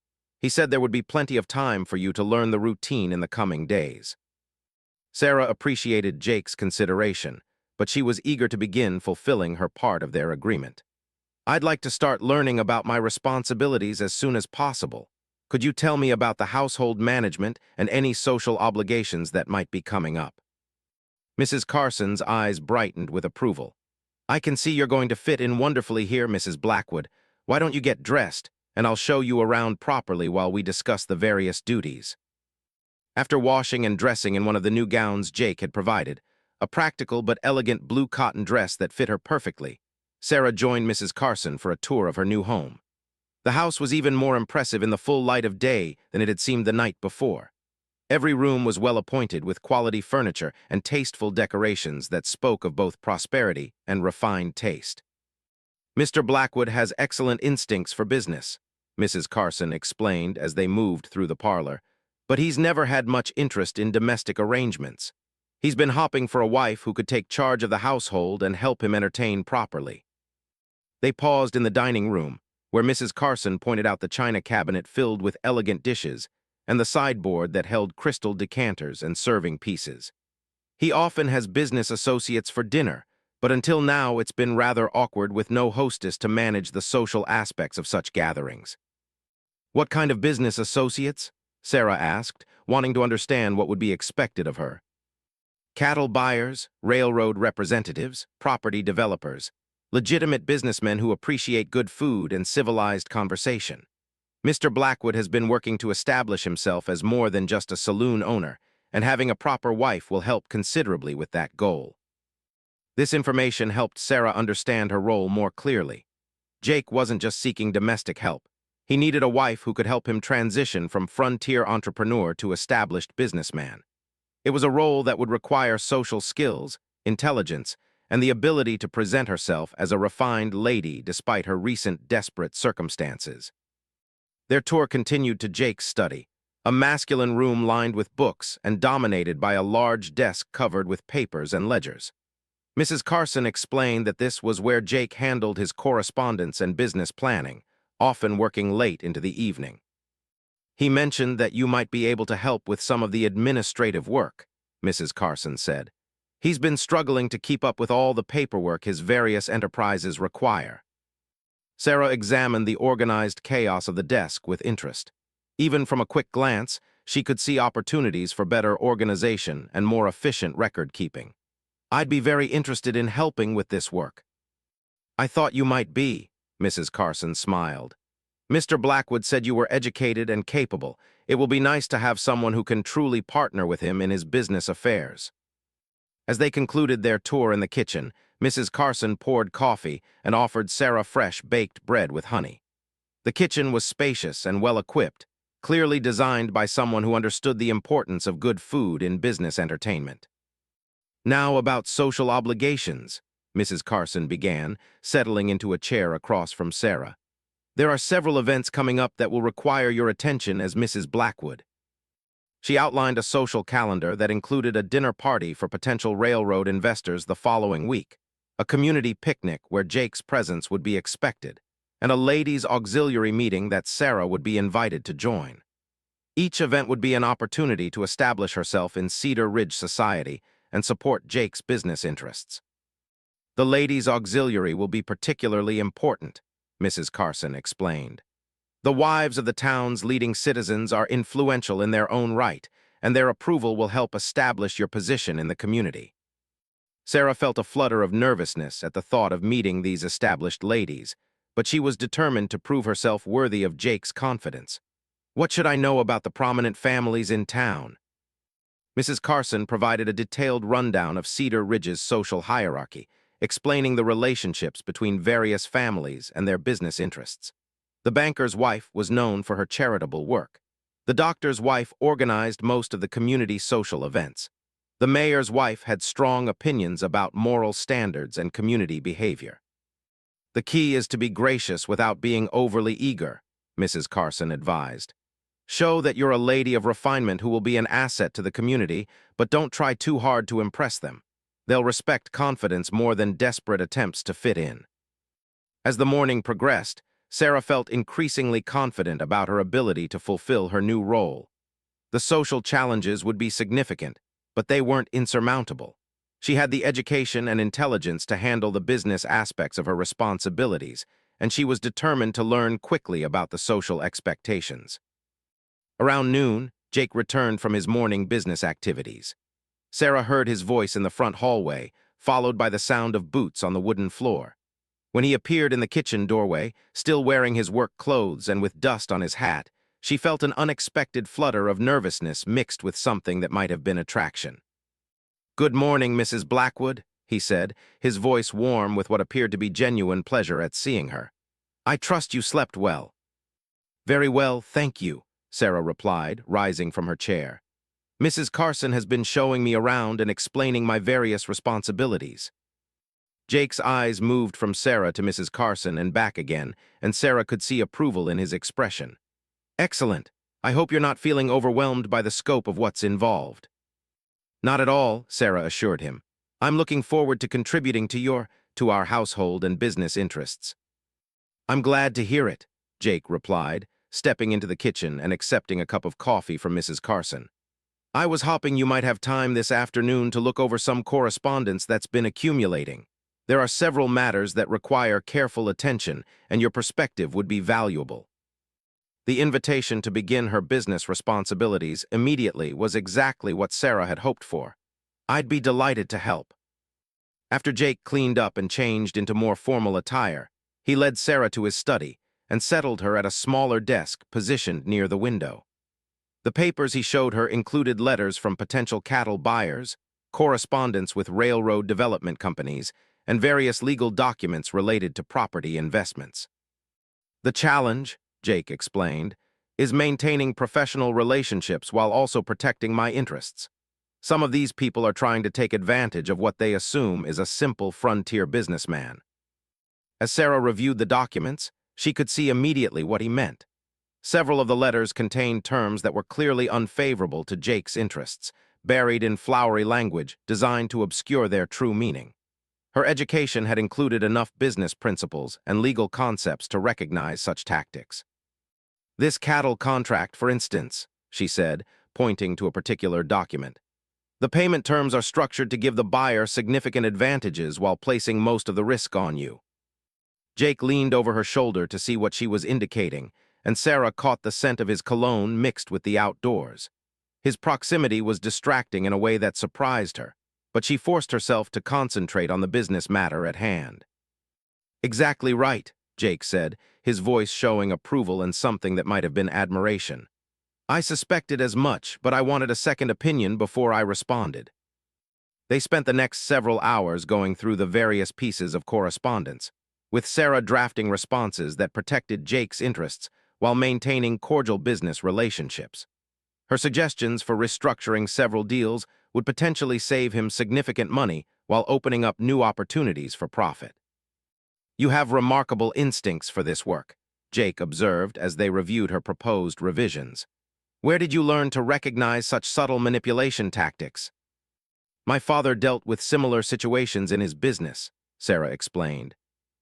[SPEAKER 1] He said there would be plenty of time for you to learn the routine in the coming days." Sarah appreciated Jake's consideration, but she was eager to begin fulfilling her part of their agreement. "I'd like to start learning about my responsibilities as soon as possible. Could you tell me about the household management and any social obligations that might be coming up?" Mrs. Carson's eyes brightened with approval. "I can see you're going to fit in wonderfully here, Mrs. Blackwood. Why don't you get dressed, and I'll show you around properly while we discuss the various duties." After washing and dressing in one of the new gowns Jake had provided, a practical but elegant blue cotton dress that fit her perfectly, Sarah joined Mrs. Carson for a tour of her new home. The house was even more impressive in the full light of day than it had seemed the night before. Every room was well appointed with quality furniture and tasteful decorations that spoke of both prosperity and refined taste. "Mr. Blackwood has excellent instincts for business," Mrs. Carson explained as they moved through the parlor, "but he's never had much interest in domestic arrangements. He's been hopping for a wife who could take charge of the household and help him entertain properly." They paused in the dining room, where Mrs. Carson pointed out the china cabinet filled with elegant dishes, and the sideboard that held crystal decanters and serving pieces. He often has business associates for dinner, but until now it's been rather awkward with no hostess to manage the social aspects of such gatherings. "What kind of business associates?" Sarah asked, wanting to understand what would be expected of her. "Cattle buyers, railroad representatives, property developers, legitimate businessmen who appreciate good food and civilized conversation. Mr. Blackwood has been working to establish himself as more than just a saloon owner, and having a proper wife will help considerably with that goal." This information helped Sarah understand her role more clearly. Jake wasn't just seeking domestic help. He needed a wife who could help him transition from frontier entrepreneur to established businessman. It was a role that would require social skills, intelligence, and the ability to present herself as a refined lady despite her recent desperate circumstances. Their tour continued to Jake's study, a masculine room lined with books and dominated by a large desk covered with papers and ledgers. Mrs. Carson explained that this was where Jake handled his correspondence and business planning, often working late into the evening. "He mentioned that you might be able to help with some of the administrative work," Mrs. Carson said. "He's been struggling to keep up with all the paperwork his various enterprises require." Sarah examined the organized chaos of the desk with interest. Even from a quick glance, she could see opportunities for better organization and more efficient record-keeping. "I'd be very interested in helping with this work." "I thought you might be," Mrs. Carson smiled. "Mr. Blackwood said you were educated and capable. It will be nice to have someone who can truly partner with him in his business affairs." As they concluded their tour in the kitchen, Mrs. Carson poured coffee and offered Sarah fresh baked bread with honey. The kitchen was spacious and well-equipped, clearly designed by someone who understood the importance of good food in business entertainment. "Now about social obligations," Mrs. Carson began, settling into a chair across from Sarah. "There are several events coming up that will require your attention as Mrs. Blackwood." She outlined a social calendar that included a dinner party for potential railroad investors the following week, a community picnic where Jake's presence would be expected, and a ladies' auxiliary meeting that Sarah would be invited to join. Each event would be an opportunity to establish herself in Cedar Ridge society and support Jake's business interests. "The ladies' auxiliary will be particularly important," Mrs. Carson explained. "The wives of the town's leading citizens are influential in their own right, and their approval will help establish your position in the community." Sarah felt a flutter of nervousness at the thought of meeting these established ladies, but she was determined to prove herself worthy of Jake's confidence. "What should I know about the prominent families in town?" Mrs. Carson provided a detailed rundown of Cedar Ridge's social hierarchy, explaining the relationships between various families and their business interests. The banker's wife was known for her charitable work. The doctor's wife organized most of the community social events. The mayor's wife had strong opinions about moral standards and community behavior. "The key is to be gracious without being overly eager," Mrs. Carson advised. "Show that you're a lady of refinement who will be an asset to the community, but don't try too hard to impress them. They'll respect confidence more than desperate attempts to fit in." As the morning progressed, Sarah felt increasingly confident about her ability to fulfill her new role. The social challenges would be significant, but they weren't insurmountable. She had the education and intelligence to handle the business aspects of her responsibilities, and she was determined to learn quickly about the social expectations. Around noon, Jake returned from his morning business activities. Sarah heard his voice in the front hallway, followed by the sound of boots on the wooden floor. When he appeared in the kitchen doorway, still wearing his work clothes and with dust on his hat, she felt an unexpected flutter of nervousness mixed with something that might have been attraction. "Good morning, Mrs. Blackwood," he said, his voice warm with what appeared to be genuine pleasure at seeing her. "I trust you slept well." "Very well, thank you," Sarah replied, rising from her chair. "Mrs. Carson has been showing me around and explaining my various responsibilities." Jake's eyes moved from Sarah to Mrs. Carson and back again, and Sarah could see approval in his expression. "Excellent. I hope you're not feeling overwhelmed by the scope of what's involved." "Not at all," Sarah assured him. "I'm looking forward to contributing to our household and business interests." "I'm glad to hear it," Jake replied, stepping into the kitchen and accepting a cup of coffee from Mrs. Carson. "I was hoping you might have time this afternoon to look over some correspondence that's been accumulating. There are several matters that require careful attention, and your perspective would be valuable." The invitation to begin her business responsibilities immediately was exactly what Sarah had hoped for. "I'd be delighted to help." After Jake cleaned up and changed into more formal attire, he led Sarah to his study and settled her at a smaller desk positioned near the window. The papers he showed her included letters from potential cattle buyers, correspondence with railroad development companies, and various legal documents related to property investments. "The challenge," Jake explained, "is maintaining professional relationships while also protecting my interests. Some of these people are trying to take advantage of what they assume is a simple frontier businessman." As Sarah reviewed the documents, she could see immediately what he meant. Several of the letters contained terms that were clearly unfavorable to Jake's interests, buried in flowery language designed to obscure their true meaning. Her education had included enough business principles and legal concepts to recognize such tactics. "This cattle contract, for instance," she said, pointing to a particular document. "The payment terms are structured to give the buyer significant advantages while placing most of the risk on you." Jake leaned over her shoulder to see what she was indicating, and Sarah caught the scent of his cologne mixed with the outdoors. His proximity was distracting in a way that surprised her, but she forced herself to concentrate on the business matter at hand. "Exactly right," Jake said, his voice showing approval and something that might have been admiration. "I suspected as much, but I wanted a second opinion before I responded." They spent the next several hours going through the various pieces of correspondence, with Sarah drafting responses that protected Jake's interests while maintaining cordial business relationships. Her suggestions for restructuring several deals would potentially save him significant money while opening up new opportunities for profit. "You have remarkable instincts for this work," Jake observed as they reviewed her proposed revisions. "Where did you learn to recognize such subtle manipulation tactics?" "My father dealt with similar situations in his business," Sarah explained.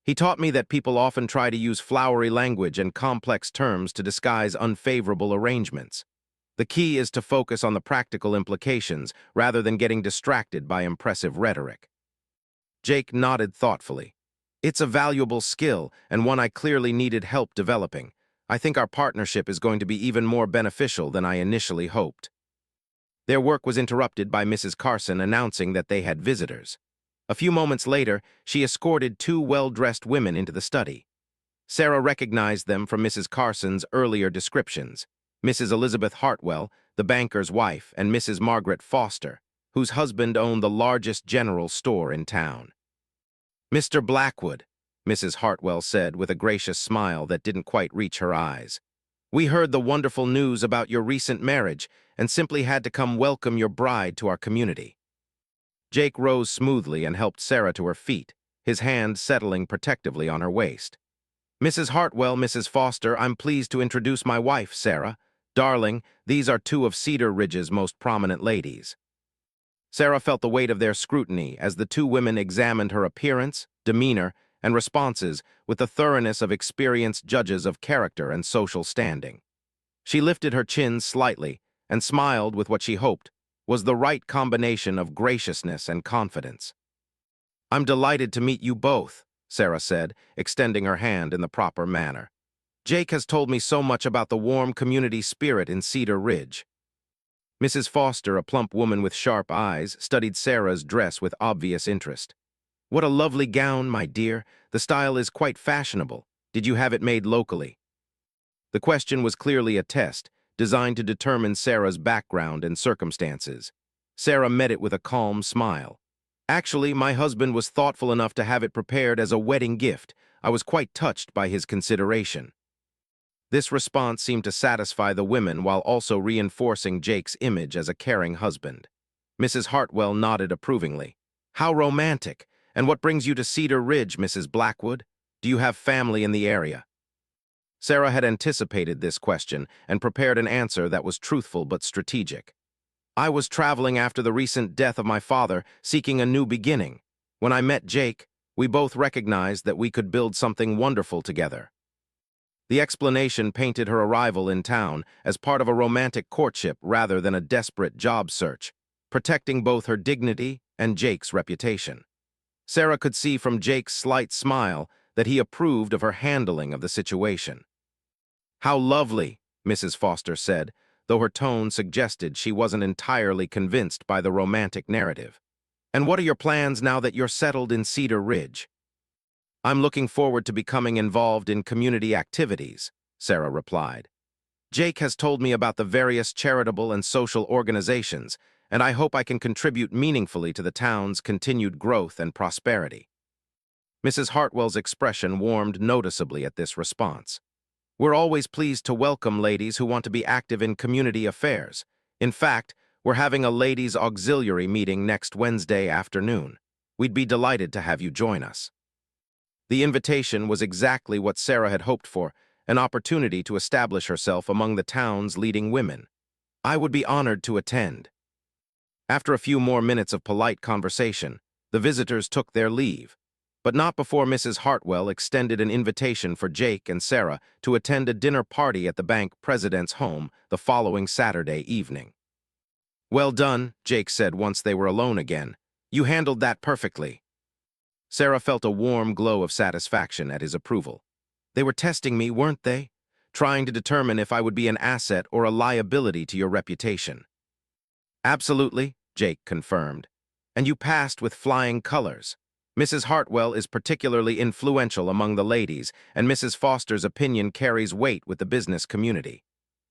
[SPEAKER 1] "He taught me that people often try to use flowery language and complex terms to disguise unfavorable arrangements. The key is to focus on the practical implications rather than getting distracted by impressive rhetoric." Jake nodded thoughtfully. "It's a valuable skill and one I clearly needed help developing. I think our partnership is going to be even more beneficial than I initially hoped." Their work was interrupted by Mrs. Carson announcing that they had visitors. A few moments later, she escorted two well-dressed women into the study. Sarah recognized them from Mrs. Carson's earlier descriptions: Mrs. Elizabeth Hartwell, the banker's wife, and Mrs. Margaret Foster, whose husband owned the largest general store in town. "Mr. Blackwood," Mrs. Hartwell said with a gracious smile that didn't quite reach her eyes, "we heard the wonderful news about your recent marriage and simply had to come welcome your bride to our community." Jake rose smoothly and helped Sarah to her feet, his hand settling protectively on her waist. "Mrs. Hartwell, Mrs. Foster, I'm pleased to introduce my wife, Sarah. Darling, these are two of Cedar Ridge's most prominent ladies." Sarah felt the weight of their scrutiny as the two women examined her appearance, demeanor, and responses with the thoroughness of experienced judges of character and social standing. She lifted her chin slightly and smiled with what she hoped was the right combination of graciousness and confidence. "I'm delighted to meet you both," Sarah said, extending her hand in the proper manner. "Jake has told me so much about the warm community spirit in Cedar Ridge." Mrs. Foster, a plump woman with sharp eyes, studied Sarah's dress with obvious interest. "What a lovely gown, my dear. The style is quite fashionable. Did you have it made locally?" The question was clearly a test, designed to determine Sarah's background and circumstances. Sarah met it with a calm smile. "Actually, my husband was thoughtful enough to have it prepared as a wedding gift. I was quite touched by his consideration." This response seemed to satisfy the women while also reinforcing Jake's image as a caring husband. Mrs. Hartwell nodded approvingly. "How romantic! And what brings you to Cedar Ridge, Mrs. Blackwood? Do you have family in the area?" Sarah had anticipated this question and prepared an answer that was truthful but strategic. "I was traveling after the recent death of my father, seeking a new beginning. When I met Jake, we both recognized that we could build something wonderful together." The explanation painted her arrival in town as part of a romantic courtship rather than a desperate job search, protecting both her dignity and Jake's reputation. Sarah could see from Jake's slight smile that he approved of her handling of the situation. "How lovely," Mrs. Foster said, though her tone suggested she wasn't entirely convinced by the romantic narrative. "And what are your plans now that you're settled in Cedar Ridge?" "I'm looking forward to becoming involved in community activities," Sarah replied. "Jake has told me about the various charitable and social organizations, and I hope I can contribute meaningfully to the town's continued growth and prosperity." Mrs. Hartwell's expression warmed noticeably at this response. "We're always pleased to welcome ladies who want to be active in community affairs. In fact, we're having a ladies' auxiliary meeting next Wednesday afternoon. We'd be delighted to have you join us." The invitation was exactly what Sarah had hoped for, an opportunity to establish herself among the town's leading women. "I would be honored to attend." After a few more minutes of polite conversation, the visitors took their leave, but not before Mrs. Hartwell extended an invitation for Jake and Sarah to attend a dinner party at the bank president's home the following Saturday evening. "Well done," Jake said once they were alone again. "You handled that perfectly." Sarah felt a warm glow of satisfaction at his approval. "They were testing me, weren't they? Trying to determine if I would be an asset or a liability to your reputation." "Absolutely," Jake confirmed. "And you passed with flying colors. Mrs. Hartwell is particularly influential among the ladies, and Mrs. Foster's opinion carries weight with the business community.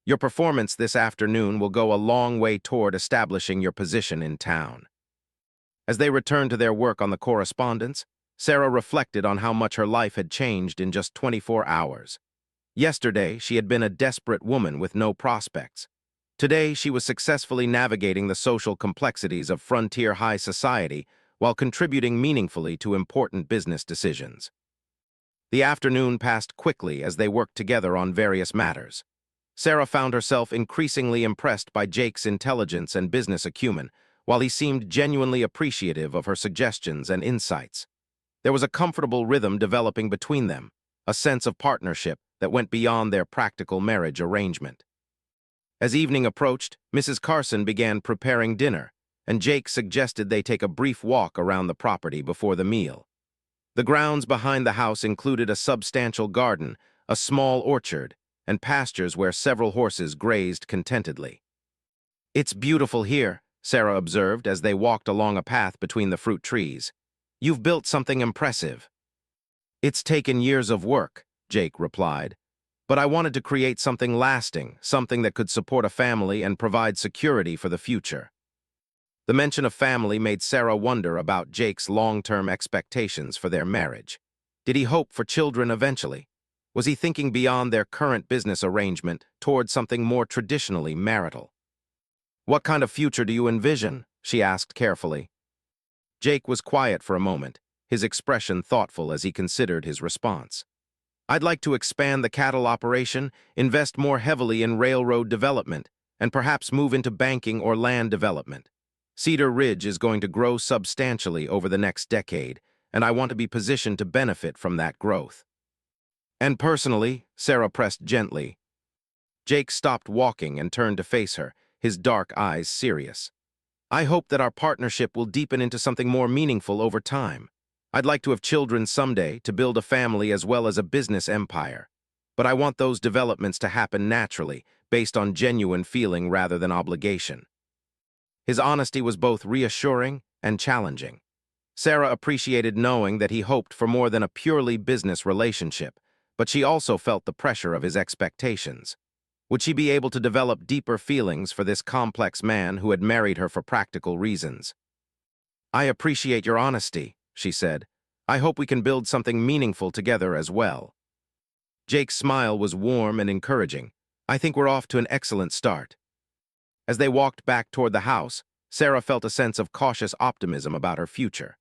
[SPEAKER 1] Your performance this afternoon will go a long way toward establishing your position in town." As they returned to their work on the correspondence, Sarah reflected on how much her life had changed in just 24 hours. Yesterday, she had been a desperate woman with no prospects. Today, she was successfully navigating the social complexities of frontier high society while contributing meaningfully to important business decisions. The afternoon passed quickly as they worked together on various matters. Sarah found herself increasingly impressed by Jake's intelligence and business acumen, while he seemed genuinely appreciative of her suggestions and insights. There was a comfortable rhythm developing between them, a sense of partnership that went beyond their practical marriage arrangement. As evening approached, Mrs. Carson began preparing dinner, and Jake suggested they take a brief walk around the property before the meal. The grounds behind the house included a substantial garden, a small orchard, and pastures where several horses grazed contentedly. "It's beautiful here," Sarah observed as they walked along a path between the fruit trees. "You've built something impressive." "It's taken years of work," Jake replied, "but I wanted to create something lasting, something that could support a family and provide security for the future." The mention of family made Sarah wonder about Jake's long-term expectations for their marriage. Did he hope for children eventually? Was he thinking beyond their current business arrangement toward something more traditionally marital? "What kind of future do you envision?" she asked carefully. Jake was quiet for a moment, his expression thoughtful as he considered his response. "I'd like to expand the cattle operation, invest more heavily in railroad development, and perhaps move into banking or land development. Cedar Ridge is going to grow substantially over the next decade, and I want to be positioned to benefit from that growth." "And personally," Sarah pressed gently. Jake stopped walking and turned to face her, his dark eyes serious. "I hope that our partnership will deepen into something more meaningful over time. I'd like to have children someday, to build a family as well as a business empire. But I want those developments to happen naturally, based on genuine feeling rather than obligation." His honesty was both reassuring and challenging. Sarah appreciated knowing that he hoped for more than a purely business relationship, but she also felt the pressure of his expectations. Would she be able to develop deeper feelings for this complex man who had married her for practical reasons? "I appreciate your honesty," she said. "I hope we can build something meaningful together as well." Jake's smile was warm and encouraging. "I think we're off to an excellent start." As they walked back toward the house, Sarah felt a sense of cautious optimism about her future.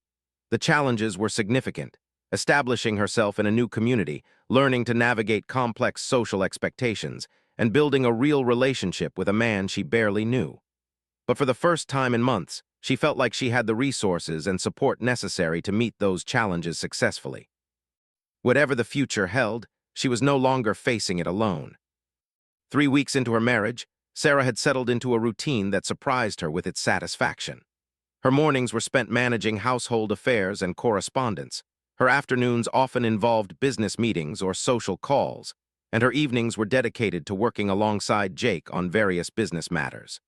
[SPEAKER 1] The challenges were significant: establishing herself in a new community, learning to navigate complex social expectations, and building a real relationship with a man she barely knew. But for the first time in months, she felt like she had the resources and support necessary to meet those challenges successfully. Whatever the future held, she was no longer facing it alone. 3 weeks into her marriage, Sarah had settled into a routine that surprised her with its satisfaction. Her mornings were spent managing household affairs and correspondence. Her afternoons often involved business meetings or social calls, and her evenings were dedicated to working alongside Jake on various business matters.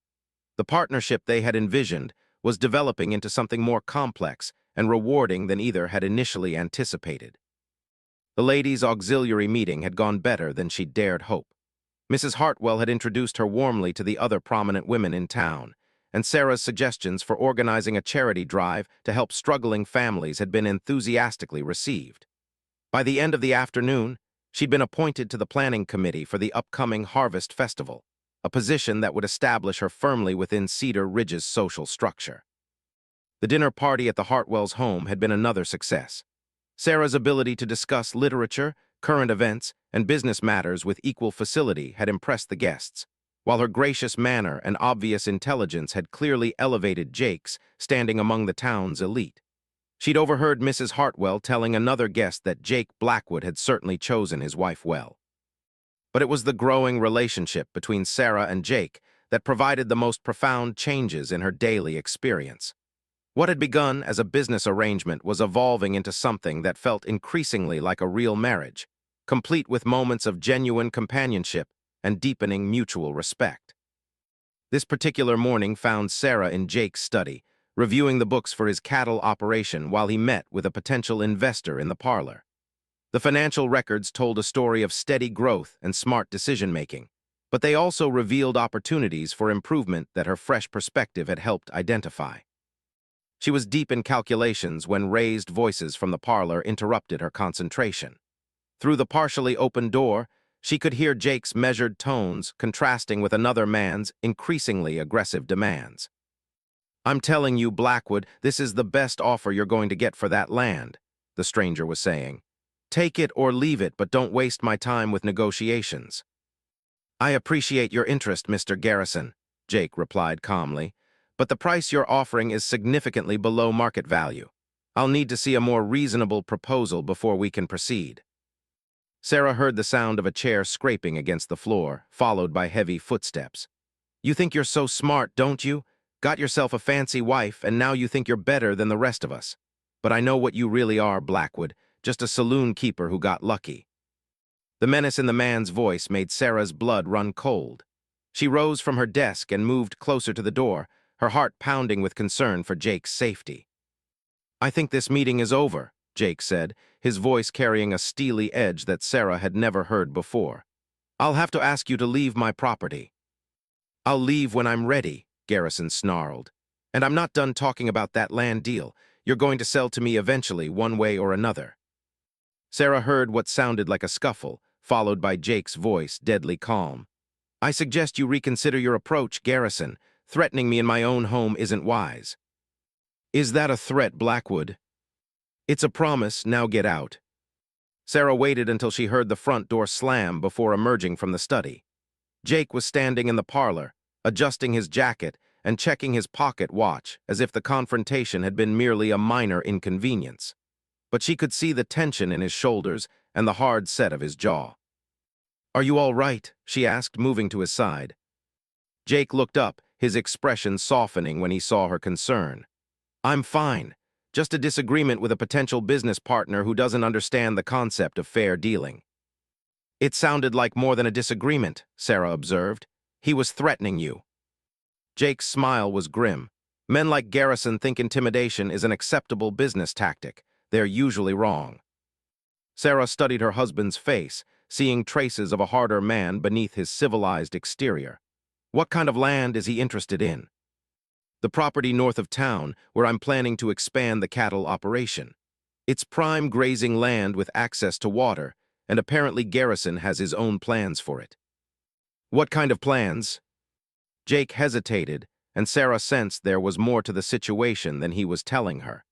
[SPEAKER 1] The partnership they had envisioned was developing into something more complex and rewarding than either had initially anticipated. The ladies' auxiliary meeting had gone better than she'd dared hope. Mrs. Hartwell had introduced her warmly to the other prominent women in town, and Sarah's suggestions for organizing a charity drive to help struggling families had been enthusiastically received. By the end of the afternoon, she'd been appointed to the planning committee for the upcoming Harvest Festival, a position that would establish her firmly within Cedar Ridge's social structure. The dinner party at the Hartwells' home had been another success. Sarah's ability to discuss literature, current events, and business matters with equal facility had impressed the guests, while her gracious manner and obvious intelligence had clearly elevated Jake's, standing among the town's elite. She'd overheard Mrs. Hartwell telling another guest that Jake Blackwood had certainly chosen his wife well. But it was the growing relationship between Sarah and Jake that provided the most profound changes in her daily experience. What had begun as a business arrangement was evolving into something that felt increasingly like a real marriage, complete with moments of genuine companionship and deepening mutual respect. This particular morning found Sarah in Jake's study, reviewing the books for his cattle operation while he met with a potential investor in the parlor. The financial records told a story of steady growth and smart decision-making, but they also revealed opportunities for improvement that her fresh perspective had helped identify. She was deep in calculations when raised voices from the parlor interrupted her concentration. Through the partially open door, she could hear Jake's measured tones contrasting with another man's increasingly aggressive demands. "I'm telling you, Blackwood, this is the best offer you're going to get for that land," the stranger was saying. "Take it or leave it, but don't waste my time with negotiations." "I appreciate your interest, Mr. Garrison," Jake replied calmly, "but the price you're offering is significantly below market value. I'll need to see a more reasonable proposal before we can proceed." Sarah heard the sound of a chair scraping against the floor, followed by heavy footsteps. "You think you're so smart, don't you? Got yourself a fancy wife, and now you think you're better than the rest of us. But I know what you really are, Blackwood, just a saloon keeper who got lucky." The menace in the man's voice made Sarah's blood run cold. She rose from her desk and moved closer to the door, her heart pounding with concern for Jake's safety. "I think this meeting is over," Jake said, his voice carrying a steely edge that Sarah had never heard before. "I'll have to ask you to leave my property." "I'll leave when I'm ready," Garrison snarled. "And I'm not done talking about that land deal. You're going to sell to me eventually, one way or another." Sarah heard what sounded like a scuffle, followed by Jake's voice, deadly calm. "I suggest you reconsider your approach, Garrison. Threatening me in my own home isn't wise." "Is that a threat, Blackwood?" "It's a promise, now get out." Sarah waited until she heard the front door slam before emerging from the study. Jake was standing in the parlor, adjusting his jacket and checking his pocket watch as if the confrontation had been merely a minor inconvenience. But she could see the tension in his shoulders and the hard set of his jaw. "Are you all right?" she asked, moving to his side. Jake looked up, his expression softening when he saw her concern. "I'm fine. Just a disagreement with a potential business partner who doesn't understand the concept of fair dealing." "It sounded like more than a disagreement," Sarah observed. "He was threatening you." Jake's smile was grim. Men like Garrison think intimidation is an acceptable business tactic. They're usually wrong. Sarah studied her husband's face, seeing traces of a harder man beneath his civilized exterior. "What kind of land is he interested in?" "The property north of town, where I'm planning to expand the cattle operation. It's prime grazing land with access to water, and apparently Garrison has his own plans for it." "What kind of plans?" Jake hesitated, and Sarah sensed there was more to the situation than he was telling her.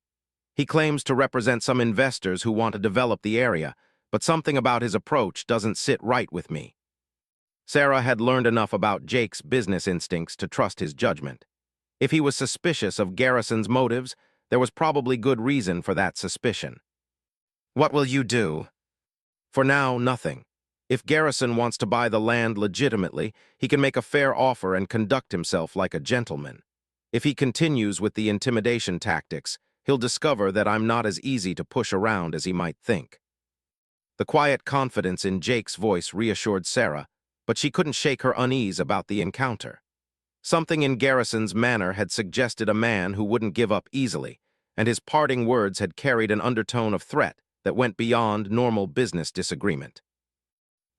[SPEAKER 1] "He claims to represent some investors who want to develop the area, but something about his approach doesn't sit right with me." Sarah had learned enough about Jake's business instincts to trust his judgment. If he was suspicious of Garrison's motives, there was probably good reason for that suspicion. "What will you do?" "For now, nothing. If Garrison wants to buy the land legitimately, he can make a fair offer and conduct himself like a gentleman. If he continues with the intimidation tactics, he'll discover that I'm not as easy to push around as he might think. The quiet confidence in Jake's voice reassured Sarah, but she couldn't shake her unease about the encounter. Something in Garrison's manner had suggested a man who wouldn't give up easily, and his parting words had carried an undertone of threat that went beyond normal business disagreement.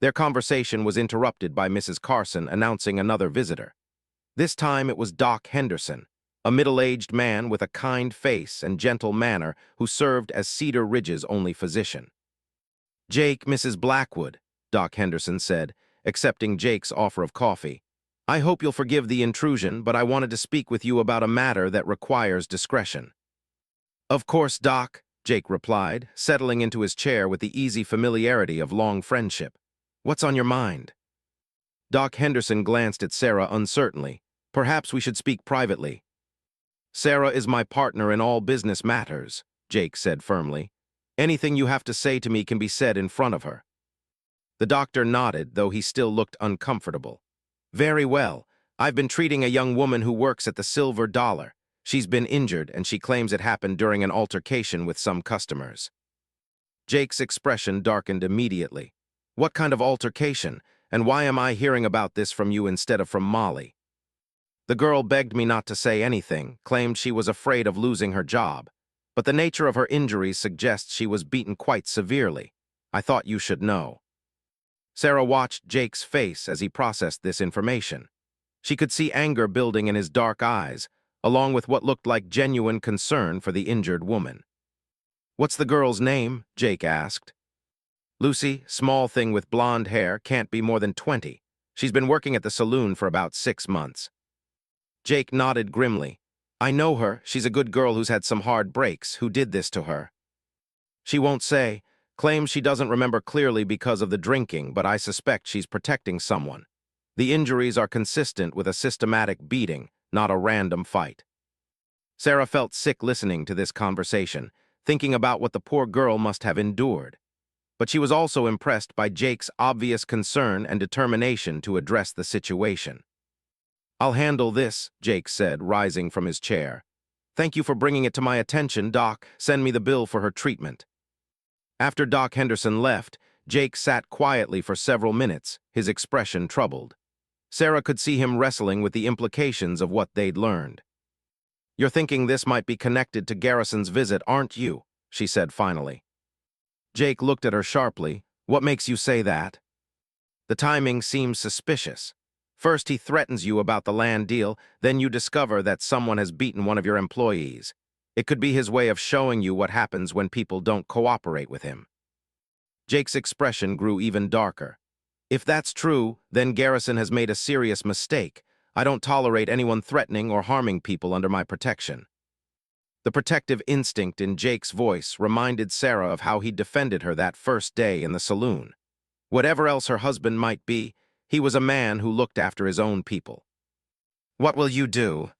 [SPEAKER 1] Their conversation was interrupted by Mrs. Carson announcing another visitor. This time it was Doc Henderson, a middle-aged man with a kind face and gentle manner who served as Cedar Ridge's only physician. "Jake, Mrs. Blackwood," Doc Henderson said, accepting Jake's offer of coffee. "I hope you'll forgive the intrusion, but I wanted to speak with you about a matter that requires discretion." "Of course, Doc," Jake replied, settling into his chair with the easy familiarity of long friendship. "What's on your mind?" Doc Henderson glanced at Sarah uncertainly. "Perhaps we should speak privately." "Sarah is my partner in all business matters," Jake said firmly. "Anything you have to say to me can be said in front of her." The doctor nodded, though he still looked uncomfortable. "Very well. I've been treating a young woman who works at the Silver Dollar. She's been injured, and she claims it happened during an altercation with some customers." Jake's expression darkened immediately. "What kind of altercation? And why am I hearing about this from you instead of from Molly?" "The girl begged me not to say anything, claimed she was afraid of losing her job. But the nature of her injuries suggests she was beaten quite severely. I thought you should know." Sarah watched Jake's face as he processed this information. She could see anger building in his dark eyes, along with what looked like genuine concern for the injured woman. "What's the girl's name?" Jake asked. "Lucy, small thing with blonde hair, can't be more than 20. She's been working at the saloon for about 6 months." Jake nodded grimly. "I know her. She's a good girl who's had some hard breaks. Who did this to her?" "She won't say. Claims she doesn't remember clearly because of the drinking, but I suspect she's protecting someone. The injuries are consistent with a systematic beating, not a random fight." Sarah felt sick listening to this conversation, thinking about what the poor girl must have endured. But she was also impressed by Jake's obvious concern and determination to address the situation. "I'll handle this," Jake said, rising from his chair. "Thank you for bringing it to my attention, Doc. Send me the bill for her treatment." After Doc Henderson left, Jake sat quietly for several minutes, his expression troubled. Sarah could see him wrestling with the implications of what they'd learned. "You're thinking this might be connected to Garrison's visit, aren't you?" she said finally. Jake looked at her sharply. "What makes you say that?" "The timing seems suspicious. First he threatens you about the land deal, then you discover that someone has beaten one of your employees. It could be his way of showing you what happens when people don't cooperate with him." Jake's expression grew even darker. "If that's true, then Garrison has made a serious mistake. I don't tolerate anyone threatening or harming people under my protection." The protective instinct in Jake's voice reminded Sarah of how he defended her that first day in the saloon. Whatever else her husband might be, he was a man who looked after his own people. "What will you do?"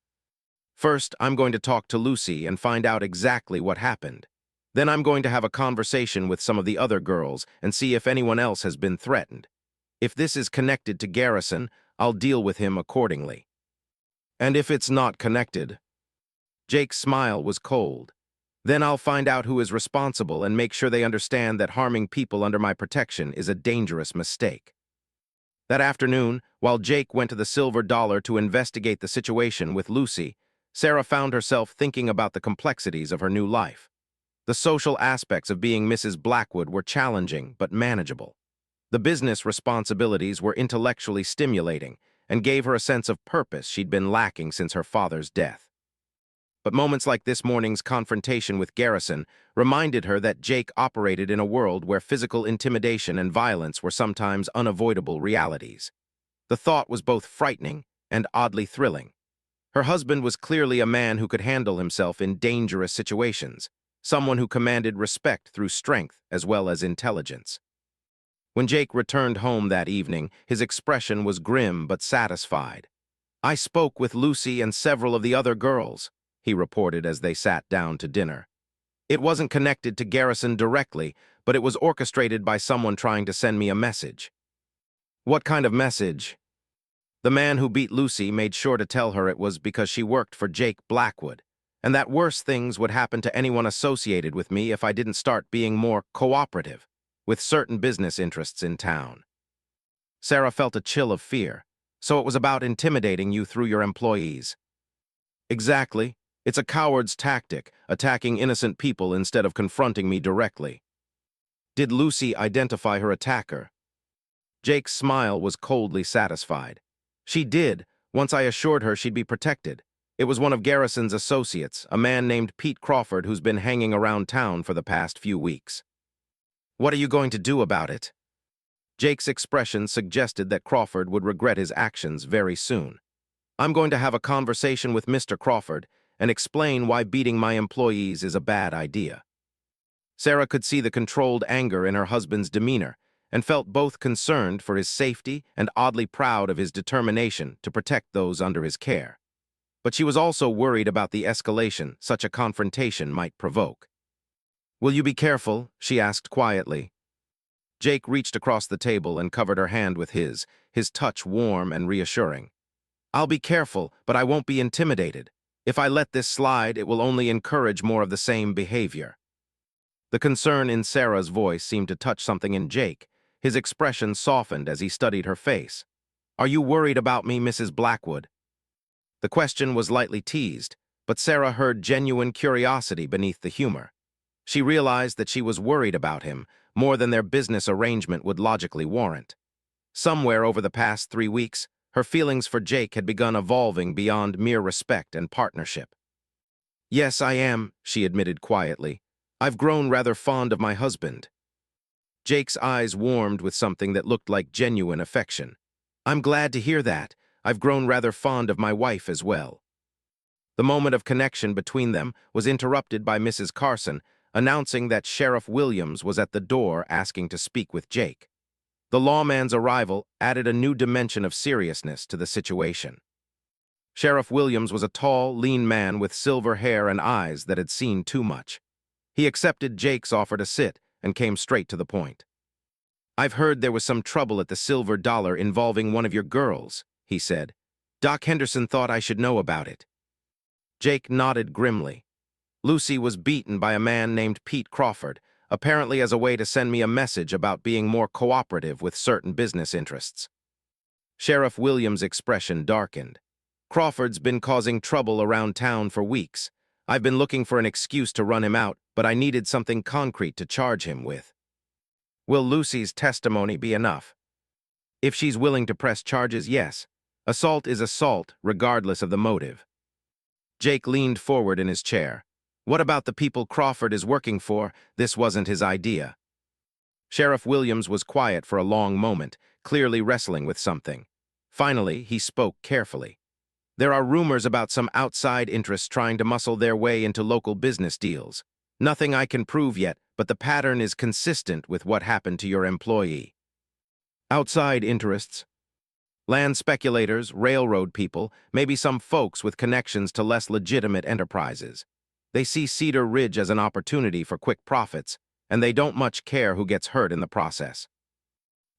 [SPEAKER 1] "First, I'm going to talk to Lucy and find out exactly what happened. Then I'm going to have a conversation with some of the other girls and see if anyone else has been threatened. If this is connected to Garrison, I'll deal with him accordingly." "And if it's not connected?" Jake's smile was cold. "Then I'll find out who is responsible and make sure they understand that harming people under my protection is a dangerous mistake." That afternoon, while Jake went to the Silver Dollar to investigate the situation with Lucy, Sarah found herself thinking about the complexities of her new life. The social aspects of being Mrs. Blackwood were challenging but manageable. The business responsibilities were intellectually stimulating and gave her a sense of purpose she'd been lacking since her father's death. But moments like this morning's confrontation with Garrison reminded her that Jake operated in a world where physical intimidation and violence were sometimes unavoidable realities. The thought was both frightening and oddly thrilling. Her husband was clearly a man who could handle himself in dangerous situations, someone who commanded respect through strength as well as intelligence. When Jake returned home that evening, his expression was grim but satisfied. "I spoke with Lucy and several of the other girls," he reported as they sat down to dinner. "It wasn't connected to Garrison directly, but it was orchestrated by someone trying to send me a message. What kind of message? The man who beat Lucy made sure to tell her it was because she worked for Jake Blackwood, and that worse things would happen to anyone associated with me if I didn't start being more cooperative with certain business interests in town. Sarah felt a chill of fear. So it was about intimidating you through your employees. Exactly. It's a coward's tactic, attacking innocent people instead of confronting me directly. Did Lucy identify her attacker? Jake's smile was coldly satisfied. She did, once I assured her she'd be protected. It was one of Garrison's associates, a man named Pete Crawford who's been hanging around town for the past few weeks. What are you going to do about it? Jake's expression suggested that Crawford would regret his actions very soon. I'm going to have a conversation with Mr. Crawford and explain why beating my employees is a bad idea. Sarah could see the controlled anger in her husband's demeanor and felt both concerned for his safety and oddly proud of his determination to protect those under his care. But she was also worried about the escalation such a confrontation might provoke. Will you be careful? She asked quietly. Jake reached across the table and covered her hand with his touch warm and reassuring. I'll be careful, but I won't be intimidated. If I let this slide, it will only encourage more of the same behavior. The concern in Sarah's voice seemed to touch something in Jake. His expression softened as he studied her face. Are you worried about me, Mrs. Blackwood? The question was lightly teased, but Sarah heard genuine curiosity beneath the humor. She realized that she was worried about him more than their business arrangement would logically warrant. Somewhere over the past 3 weeks, her feelings for Jake had begun evolving beyond mere respect and partnership. Yes, I am, she admitted quietly. I've grown rather fond of my husband. Jake's eyes warmed with something that looked like genuine affection. I'm glad to hear that. I've grown rather fond of my wife as well. The moment of connection between them was interrupted by Mrs. Carson, announcing that Sheriff Williams was at the door asking to speak with Jake. The lawman's arrival added a new dimension of seriousness to the situation. Sheriff Williams was a tall, lean man with silver hair and eyes that had seen too much. He accepted Jake's offer to sit and came straight to the point. I've heard there was some trouble at the Silver Dollar involving one of your girls, he said. Doc Henderson thought I should know about it. Jake nodded grimly. Lucy was beaten by a man named Pete Crawford, apparently as a way to send me a message about being more cooperative with certain business interests. Sheriff Williams' expression darkened. Crawford's been causing trouble around town for weeks. I've been looking for an excuse to run him out, but I needed something concrete to charge him with. Will Lucy's testimony be enough? If she's willing to press charges, yes. Assault is assault, regardless of the motive. Jake leaned forward in his chair. What about the people Crawford is working for? This wasn't his idea. Sheriff Williams was quiet for a long moment, clearly wrestling with something. Finally, he spoke carefully. There are rumors about some outside interests trying to muscle their way into local business deals. Nothing I can prove yet, but the pattern is consistent with what happened to your employee. Outside interests? Land speculators, railroad people, maybe some folks with connections to less legitimate enterprises. They see Cedar Ridge as an opportunity for quick profits, and they don't much care who gets hurt in the process.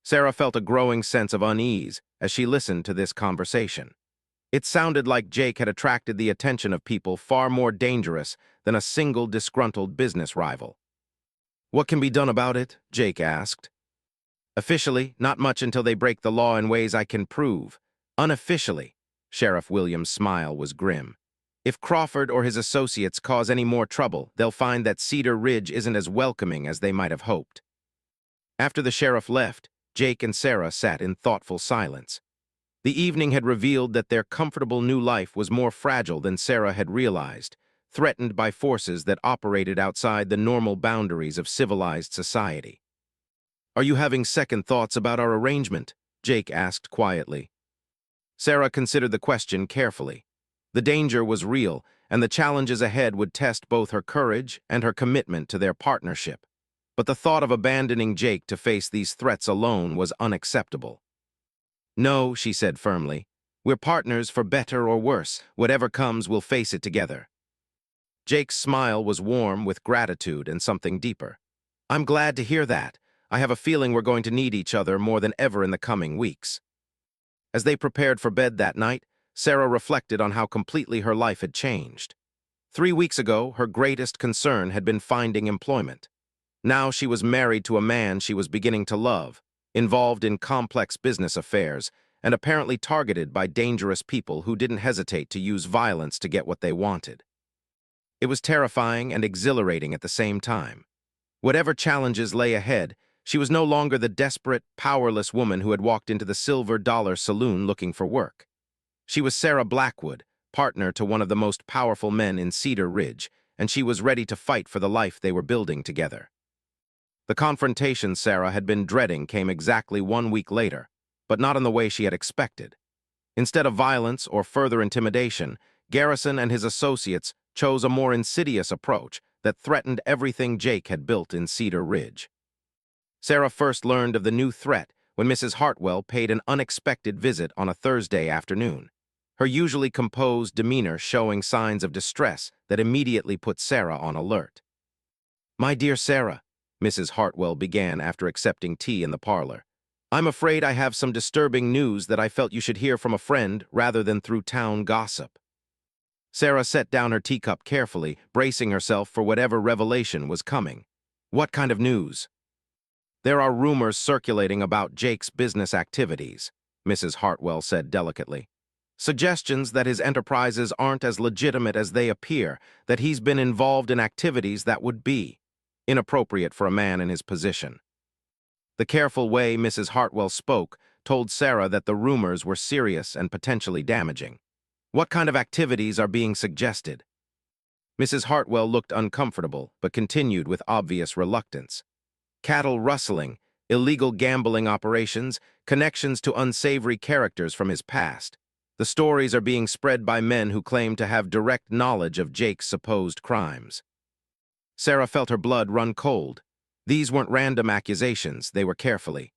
[SPEAKER 1] Sarah felt a growing sense of unease as she listened to this conversation. It sounded like Jake had attracted the attention of people far more dangerous than a single disgruntled business rival. What can be done about it? Jake asked. Officially, not much until they break the law in ways I can prove. Unofficially, Sheriff Williams' smile was grim. If Crawford or his associates cause any more trouble, they'll find that Cedar Ridge isn't as welcoming as they might have hoped. After the sheriff left, Jake and Sarah sat in thoughtful silence. The evening had revealed that their comfortable new life was more fragile than Sarah had realized, threatened by forces that operated outside the normal boundaries of civilized society. Are you having second thoughts about our arrangement? Jake asked quietly. Sarah considered the question carefully. The danger was real, and the challenges ahead would test both her courage and her commitment to their partnership. But the thought of abandoning Jake to face these threats alone was unacceptable. No, she said firmly. We're partners for better or worse. Whatever comes, we'll face it together. Jake's smile was warm with gratitude and something deeper. I'm glad to hear that. I have a feeling we're going to need each other more than ever in the coming weeks." As they prepared for bed that night, Sarah reflected on how completely her life had changed. 3 weeks ago, her greatest concern had been finding employment. Now she was married to a man she was beginning to love, involved in complex business affairs, and apparently targeted by dangerous people who didn't hesitate to use violence to get what they wanted. It was terrifying and exhilarating at the same time. Whatever challenges lay ahead, she was no longer the desperate, powerless woman who had walked into the Silver Dollar Saloon looking for work. She was Sarah Blackwood, partner to one of the most powerful men in Cedar Ridge, and she was ready to fight for the life they were building together. The confrontation Sarah had been dreading came exactly 1 week later, but not in the way she had expected. Instead of violence or further intimidation, Garrison and his associates chose a more insidious approach that threatened everything Jake had built in Cedar Ridge. Sarah first learned of the new threat when Mrs. Hartwell paid an unexpected visit on a Thursday afternoon, her usually composed demeanor showing signs of distress that immediately put Sarah on alert. "My dear Sarah," Mrs. Hartwell began after accepting tea in the parlor, "I'm afraid I have some disturbing news that I felt you should hear from a friend rather than through town gossip." Sarah set down her teacup carefully, bracing herself for whatever revelation was coming. "What kind of news?" "There are rumors circulating about Jake's business activities," Mrs. Hartwell said delicately. "Suggestions that his enterprises aren't as legitimate as they appear, that he's been involved in activities that would be inappropriate for a man in his position." The careful way Mrs. Hartwell spoke told Sarah that the rumors were serious and potentially damaging. "What kind of activities are being suggested?" Mrs. Hartwell looked uncomfortable, but continued with obvious reluctance. "Cattle rustling, illegal gambling operations, connections to unsavory characters from his past. The stories are being spread by men who claim to have direct knowledge of Jake's supposed crimes." Sarah felt her blood run cold. These weren't random accusations, they were carefully